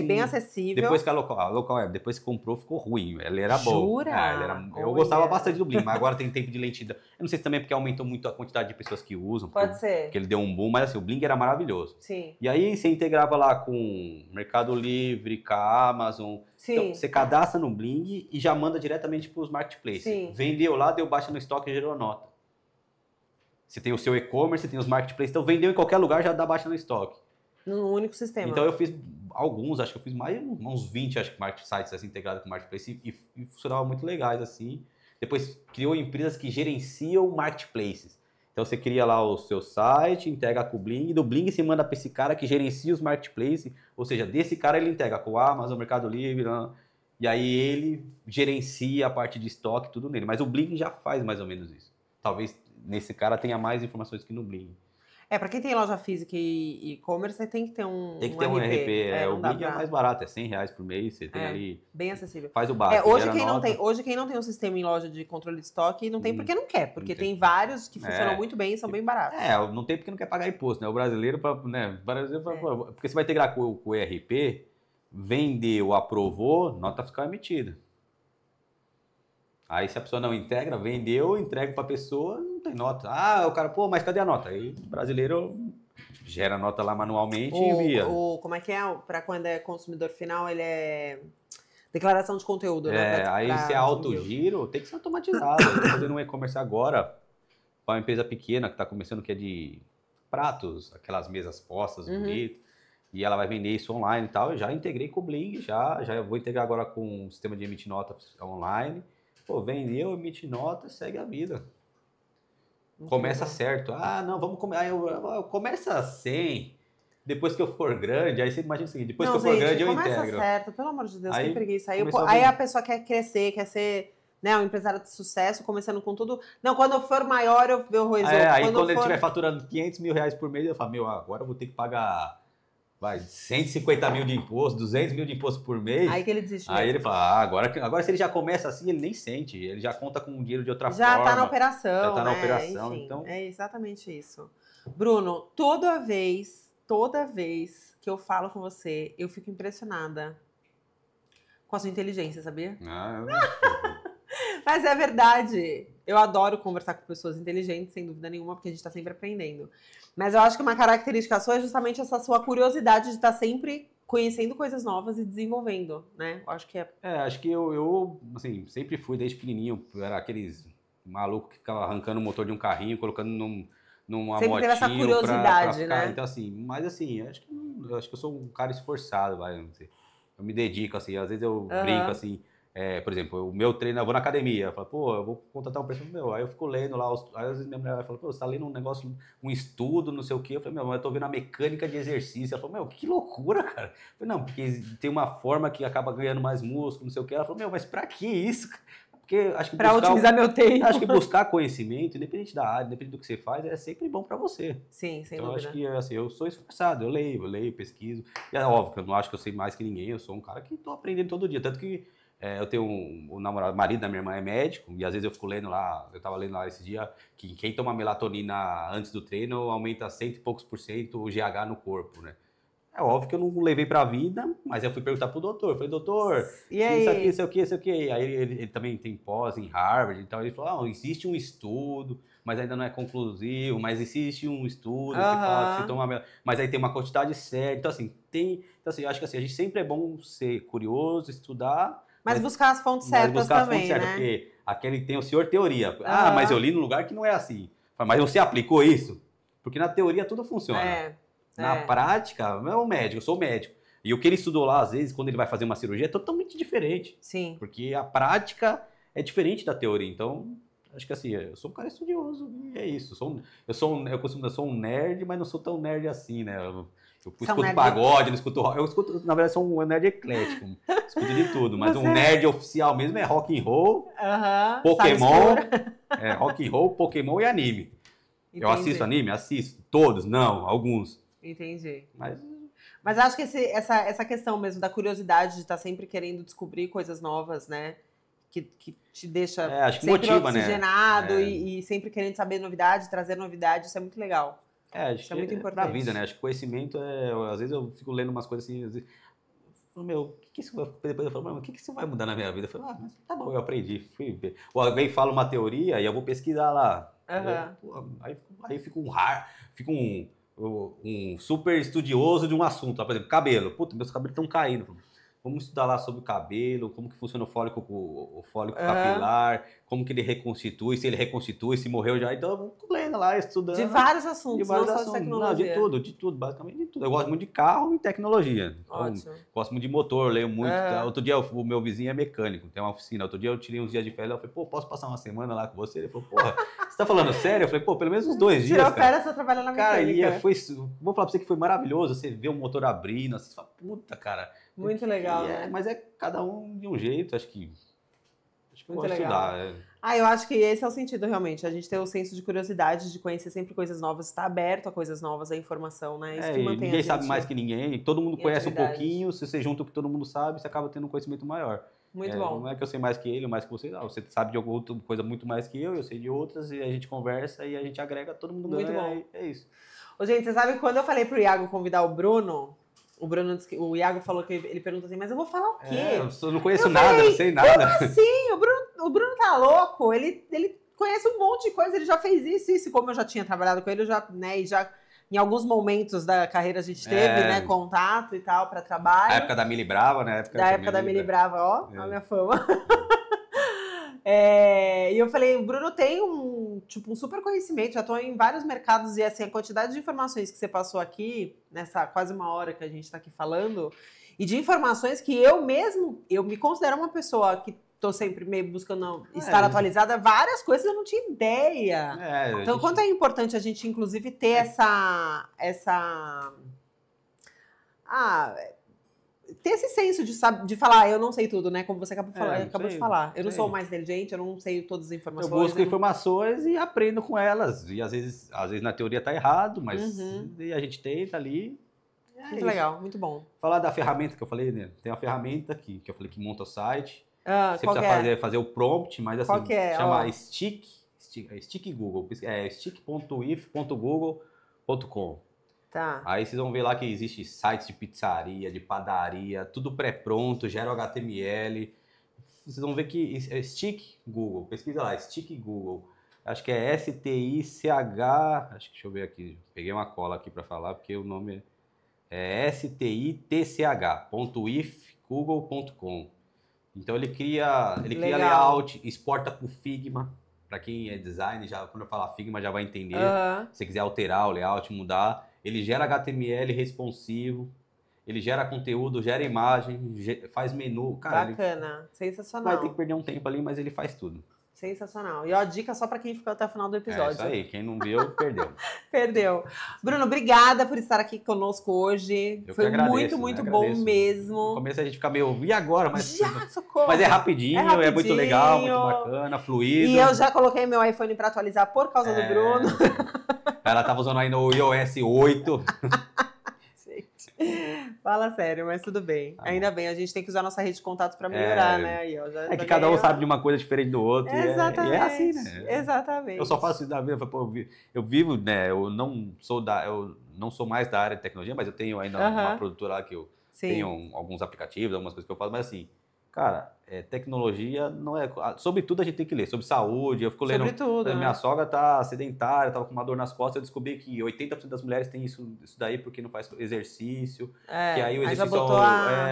[SPEAKER 1] bem acessível.
[SPEAKER 2] Depois que a Local Web, depois que comprou, ficou ruim. Ela era boa.
[SPEAKER 1] Jura?
[SPEAKER 2] Eu gostava bastante do Bling, mas agora tem tempo de lentidão. Eu não sei se também porque aumentou muito a quantidade de pessoas que usam.
[SPEAKER 1] Pode ser.
[SPEAKER 2] Porque ele deu um boom, mas assim, o Bling era maravilhoso.
[SPEAKER 1] Sim.
[SPEAKER 2] E aí você integrava lá com Mercado Livre, com a Amazon.
[SPEAKER 1] Sim.
[SPEAKER 2] Então, você cadastra no Bling e já manda diretamente para os marketplaces.
[SPEAKER 1] Sim.
[SPEAKER 2] Vendeu lá, deu baixa no estoque e gerou nota. Você tem o seu e-commerce, você tem os marketplaces, então vendeu em qualquer lugar, já dá baixa no estoque.
[SPEAKER 1] Num único sistema.
[SPEAKER 2] Então eu fiz alguns, acho que eu fiz mais uns 20, acho que sites assim, integrados com marketplace e funcionavam muito legais assim. Depois criou empresas que gerenciam marketplaces. Então você cria lá o seu site, integra com o Bling, do Bling você manda para esse cara que gerencia os marketplaces, ou seja, desse cara ele integra com o Amazon, Mercado Livre, e aí ele gerencia a parte de estoque, tudo nele. Mas o Bling já faz mais ou menos isso. Talvez nesse cara tenha mais informações que no Bling.
[SPEAKER 1] Para quem tem loja física e e-commerce, você tem que ter um
[SPEAKER 2] Tem que ter um RP. O Bling é mais barato, é R$100 por mês, você tem ali...
[SPEAKER 1] Bem acessível.
[SPEAKER 2] Faz o básico.
[SPEAKER 1] Hoje quem não tem um sistema em loja de controle de estoque, não tem porque não quer, porque tem vários que funcionam muito bem e são bem baratos.
[SPEAKER 2] Não tem porque não quer pagar imposto, né? O brasileiro, porque você vai integrar com o ERP, vendeu, aprovou, nota fiscal emitida. Aí se a pessoa não integra, vendeu, entrega para a pessoa, não tem nota. O cara, mas cadê a nota? Aí o brasileiro gera a nota lá manualmente e envia.
[SPEAKER 1] Como é que é? Para quando é consumidor final, ele é declaração de conteúdo, né?
[SPEAKER 2] Aí se é autogiro, tem que ser automatizado. Eu tô fazendo um e-commerce agora para uma empresa pequena que está começando, que é de pratos, aquelas mesas postas, bonitas. E ela vai vender isso online e tal. Eu já integrei com o Bling, já vou integrar agora com o sistema de emitir notas online. Vendeu, emite nota, segue a vida. Começa certo. Não, vamos começar. Começa 100. Depois que eu for grande, aí você imagina o seguinte: depois que eu for grande, eu integro.
[SPEAKER 1] Começa certo, pelo amor de Deus, tem preguiça. Aí a pessoa quer crescer, quer ser um empresário de sucesso, começando com tudo. Não, quando eu for maior, eu resolvo.
[SPEAKER 2] Aí quando ele estiver faturando R$500 mil por mês, eu falo: agora eu vou ter que pagar. 150 mil de imposto, 200 mil de imposto por mês.
[SPEAKER 1] Aí que ele desiste.
[SPEAKER 2] Aí ele fala, agora se ele já começa assim, ele nem sente. Ele já conta com o dinheiro de outra forma.
[SPEAKER 1] Já tá na operação.
[SPEAKER 2] Já tá na operação,
[SPEAKER 1] enfim,
[SPEAKER 2] então...
[SPEAKER 1] É exatamente isso. Bruno, toda vez que eu falo com você, eu fico impressionada com a sua inteligência, sabia? Mas é verdade. Eu adoro conversar com pessoas inteligentes, sem dúvida nenhuma, porque a gente tá sempre aprendendo. Mas eu acho que uma característica sua é justamente essa sua curiosidade de estar sempre conhecendo coisas novas e desenvolvendo, né? Eu acho que
[SPEAKER 2] acho que eu assim, sempre fui desde pequenininho. Eu era aqueles malucos que ficava arrancando o motor de um carrinho, colocando numa
[SPEAKER 1] sempre
[SPEAKER 2] motinho
[SPEAKER 1] teve essa curiosidade,
[SPEAKER 2] pra ficar.
[SPEAKER 1] né?
[SPEAKER 2] Então assim, mas assim, eu acho que eu sou um cara esforçado, não sei. Eu me dedico, assim, às vezes eu brinco, assim... por exemplo, o meu treino, eu vou na academia, eu falo, eu vou contratar um personal meu, aí eu fico lendo lá, aí às vezes minha mulher fala, você tá lendo um negócio, um estudo, não sei o quê, eu falei, eu tô vendo a mecânica de exercício, ela falou, que loucura, cara, eu falei, não, porque tem uma forma que acaba ganhando mais músculo, não sei o quê, ela falou, mas pra que isso, porque acho que
[SPEAKER 1] pra otimizar meu tempo.
[SPEAKER 2] Acho que buscar conhecimento, independente da área, independente do que você faz, é sempre bom pra você.
[SPEAKER 1] Sim, sem
[SPEAKER 2] então,
[SPEAKER 1] dúvida.
[SPEAKER 2] Acho que, assim, eu sou esforçado, eu leio, pesquiso, e é óbvio que eu não acho que eu sei mais que ninguém, eu sou um cara que tô aprendendo todo dia, tanto que eu tenho o marido da minha irmã é médico, e às vezes eu fico lendo lá, eu tava lendo lá esse dia, que quem toma melatonina antes do treino aumenta 100 e poucos % o GH no corpo, né? É óbvio que eu não levei pra vida, mas eu fui perguntar pro doutor, eu falei, doutor,
[SPEAKER 1] e aí?
[SPEAKER 2] Isso aqui. Aí ele também tem pós em Harvard, então ele falou, existe um estudo, mas ainda não é conclusivo, mas existe um estudo que fala que você toma... Mas aí tem uma quantidade certa, então assim, eu acho que assim, a gente sempre é bom ser curioso, estudar,
[SPEAKER 1] mas buscar as fontes certas também, né?
[SPEAKER 2] Porque aquele tem o senhor teoria. Mas eu li num lugar que não é assim. Mas você aplicou isso? Porque na teoria tudo funciona. Na prática, é um médico, eu sou médico. E o que ele estudou lá, às vezes, quando ele vai fazer uma cirurgia, é totalmente diferente.
[SPEAKER 1] Sim.
[SPEAKER 2] Porque a prática é diferente da teoria. Então, acho que assim, eu sou um cara estudioso e é isso. Eu sou um nerd, mas não sou tão nerd assim, né? Eu escuto pagode, não escuto rock. Eu escuto, na verdade, sou um nerd eclético. Escuto de tudo. Mas um nerd oficial mesmo é rock and roll, Pokémon. Rock and roll, Pokémon e anime. Entendi. Eu assisto anime? Assisto. Todos? Não, alguns.
[SPEAKER 1] Entendi.
[SPEAKER 2] Mas
[SPEAKER 1] Mas acho que essa questão mesmo da curiosidade de estar sempre querendo descobrir coisas novas, né? Que te deixa
[SPEAKER 2] acho que
[SPEAKER 1] sempre
[SPEAKER 2] motiva,
[SPEAKER 1] oxigenado,
[SPEAKER 2] né?
[SPEAKER 1] e sempre querendo saber novidade, trazer novidade, isso é muito legal.
[SPEAKER 2] Acho
[SPEAKER 1] isso é muito importante.
[SPEAKER 2] Pra vida, né? Acho que conhecimento às vezes eu fico lendo umas coisas assim, às vezes, meu, o que isso vai... Depois eu falo, o que isso vai mudar na minha vida? Eu falo, mas tá bom, eu aprendi, fui ver. Ou alguém fala uma teoria e eu vou pesquisar lá. Aí fica um super estudioso de um assunto. Por exemplo, cabelo. Puta, meus cabelos estão caindo. Vamos estudar lá sobre o cabelo, como que funciona o fólico capilar, como que ele reconstitui, se ele reconstitui, se morreu já. Então eu fico lendo lá, estudando.
[SPEAKER 1] De vários assuntos, não só de tecnologia.
[SPEAKER 2] Não, de tudo, basicamente de tudo. Eu gosto muito de carro e tecnologia.
[SPEAKER 1] Ótimo.
[SPEAKER 2] Gosto muito de motor, leio muito. Outro dia o meu vizinho é mecânico, tem uma oficina. Outro dia eu tirei uns dias de férias, eu falei, pô, posso passar uma semana lá com você? Ele falou, porra, você tá falando sério? Eu falei, pô, pelo menos uns 2 dias,
[SPEAKER 1] Tirou férias pra trabalhar na mecânica.
[SPEAKER 2] Cara, vou falar pra você que foi maravilhoso, você vê o motor abrindo, você fala, puta, cara.
[SPEAKER 1] Muito legal, né?
[SPEAKER 2] Mas é cada um de um jeito, acho que
[SPEAKER 1] muito legal. Estudar. Eu acho que esse é o sentido, realmente. A gente ter o senso de curiosidade, de conhecer sempre coisas novas, estar aberto a coisas novas, a informação, né? Isso que mantém
[SPEAKER 2] ninguém sabe mais que ninguém, todo mundo conhece um pouquinho, se você junta o que todo mundo sabe, você acaba tendo um conhecimento maior.
[SPEAKER 1] Muito bom.
[SPEAKER 2] Não é que eu sei mais que ele ou mais que você, não. Você sabe de alguma outra coisa muito mais que eu sei de outras, e a gente conversa e a gente agrega, todo mundo ganha. Muito bom. É isso.
[SPEAKER 1] Ô, gente, você sabe quando eu falei pro Iago convidar o Bruno, o Iago falou que ele pergunta assim, mas eu vou falar o quê?
[SPEAKER 2] Eu não conheço nada, não sei nada.
[SPEAKER 1] Como assim? O Bruno tá louco, ele conhece um monte de coisa, ele já fez isso, como eu já tinha trabalhado com ele, e já em alguns momentos da carreira a gente teve, né, contato e tal, pra trabalho.
[SPEAKER 2] A época da Mili Brava, né?
[SPEAKER 1] Da época da Mili Brava, ó, a minha fama. E eu falei, o Bruno tem um super conhecimento, já estou em vários mercados, e assim, a quantidade de informações que você passou aqui, nessa quase 1 hora que a gente está aqui falando, e de informações que eu me considero uma pessoa que estou sempre meio buscando estar atualizada, várias coisas eu não tinha ideia. Então, quanto é importante a gente, inclusive, ter ter esse senso de falar, eu não sei tudo, né? Como você acabou de falar. Eu não sou mais inteligente, eu não sei todas as informações.
[SPEAKER 2] Eu busco informações e aprendo com elas. E às vezes na teoria tá errado, mas e a gente tenta ali.
[SPEAKER 1] Muito legal, muito bom.
[SPEAKER 2] Falar da ferramenta que eu falei, né? Tem uma ferramenta aqui, que eu falei que monta o site. Você
[SPEAKER 1] qual
[SPEAKER 2] precisa fazer o prompt, mas assim, chama Stick Google. É stick.if.google.com.
[SPEAKER 1] Tá.
[SPEAKER 2] Aí vocês vão ver lá que existe sites de pizzaria, de padaria, tudo pré-pronto, gera HTML. Vocês vão ver que é Stick Google. Pesquisa lá, Stick Google. Acho que é STICH. Deixa eu ver aqui. Peguei uma cola aqui para falar, porque o nome é STITCH.ifgoogle.com. Então ele cria layout, exporta para o Figma. Para quem é design, quando eu falar Figma já vai entender. Se você quiser alterar o layout, mudar. Ele gera HTML responsivo, ele gera conteúdo, gera imagem, faz menu. Cara,
[SPEAKER 1] bacana, sensacional.
[SPEAKER 2] Vai ter que perder um tempo ali, mas ele faz tudo.
[SPEAKER 1] Sensacional. E ó, dica só para quem ficou até o final do episódio.
[SPEAKER 2] Isso aí, quem não viu, perdeu.
[SPEAKER 1] Perdeu. Bruno, obrigada por estar aqui conosco hoje. Foi muito bom mesmo.
[SPEAKER 2] No começo a gente fica meio, e agora? Mas
[SPEAKER 1] socorro.
[SPEAKER 2] Mas é rapidinho, é muito legal, muito bacana, fluido.
[SPEAKER 1] E eu já coloquei meu iPhone para atualizar por causa do Bruno.
[SPEAKER 2] Ela tava usando ainda o iOS 8.
[SPEAKER 1] Fala sério, mas tudo bem. Ainda bem, a gente tem que usar nossa rede de contatos para melhorar, né? Aí, ó,
[SPEAKER 2] que cada um sabe de uma coisa diferente do outro.
[SPEAKER 1] Exatamente.
[SPEAKER 2] E é assim, né?
[SPEAKER 1] Exatamente.
[SPEAKER 2] Eu só faço isso da vida. Eu vivo, né? Eu não sou mais da área de tecnologia, mas eu tenho ainda uma produtora lá que eu tenho alguns aplicativos, algumas coisas que eu faço, mas assim, cara, tecnologia não é... Sobretudo a gente tem que ler, sobre saúde, eu fico lendo...
[SPEAKER 1] Sobretudo,
[SPEAKER 2] minha sogra tá sedentária, tava com uma dor nas costas, eu descobri que 80% das mulheres têm isso daí porque não faz exercício, que aí o exercício,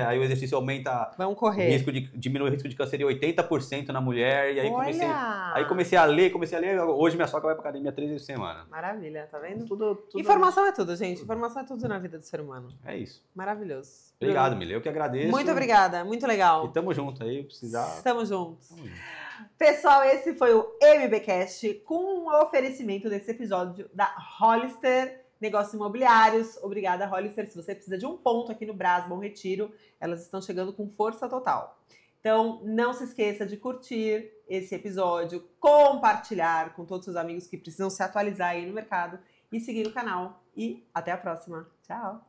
[SPEAKER 2] aí o exercício aumenta...
[SPEAKER 1] Vamos correr.
[SPEAKER 2] Diminui o risco de câncer em 80% na mulher, e aí comecei a ler, hoje minha sogra vai pra academia 3 vezes por semana.
[SPEAKER 1] Maravilha, tá vendo?
[SPEAKER 2] Tudo
[SPEAKER 1] informação é tudo, gente, informação é tudo na vida do ser humano.
[SPEAKER 2] É isso.
[SPEAKER 1] Maravilhoso.
[SPEAKER 2] Obrigado, Mili, eu que agradeço.
[SPEAKER 1] Muito obrigada, muito legal.
[SPEAKER 2] E tamo junto aí, precisar...
[SPEAKER 1] Estamos juntos. Pessoal, esse foi o MBcast com o oferecimento desse episódio da Hollister Negócios Imobiliários. Obrigada, Hollister. Se você precisa de um ponto aqui no Brás, Bom Retiro, elas estão chegando com força total. Então, não se esqueça de curtir esse episódio, compartilhar com todos os seus amigos que precisam se atualizar aí no mercado e seguir o canal. E até a próxima. Tchau!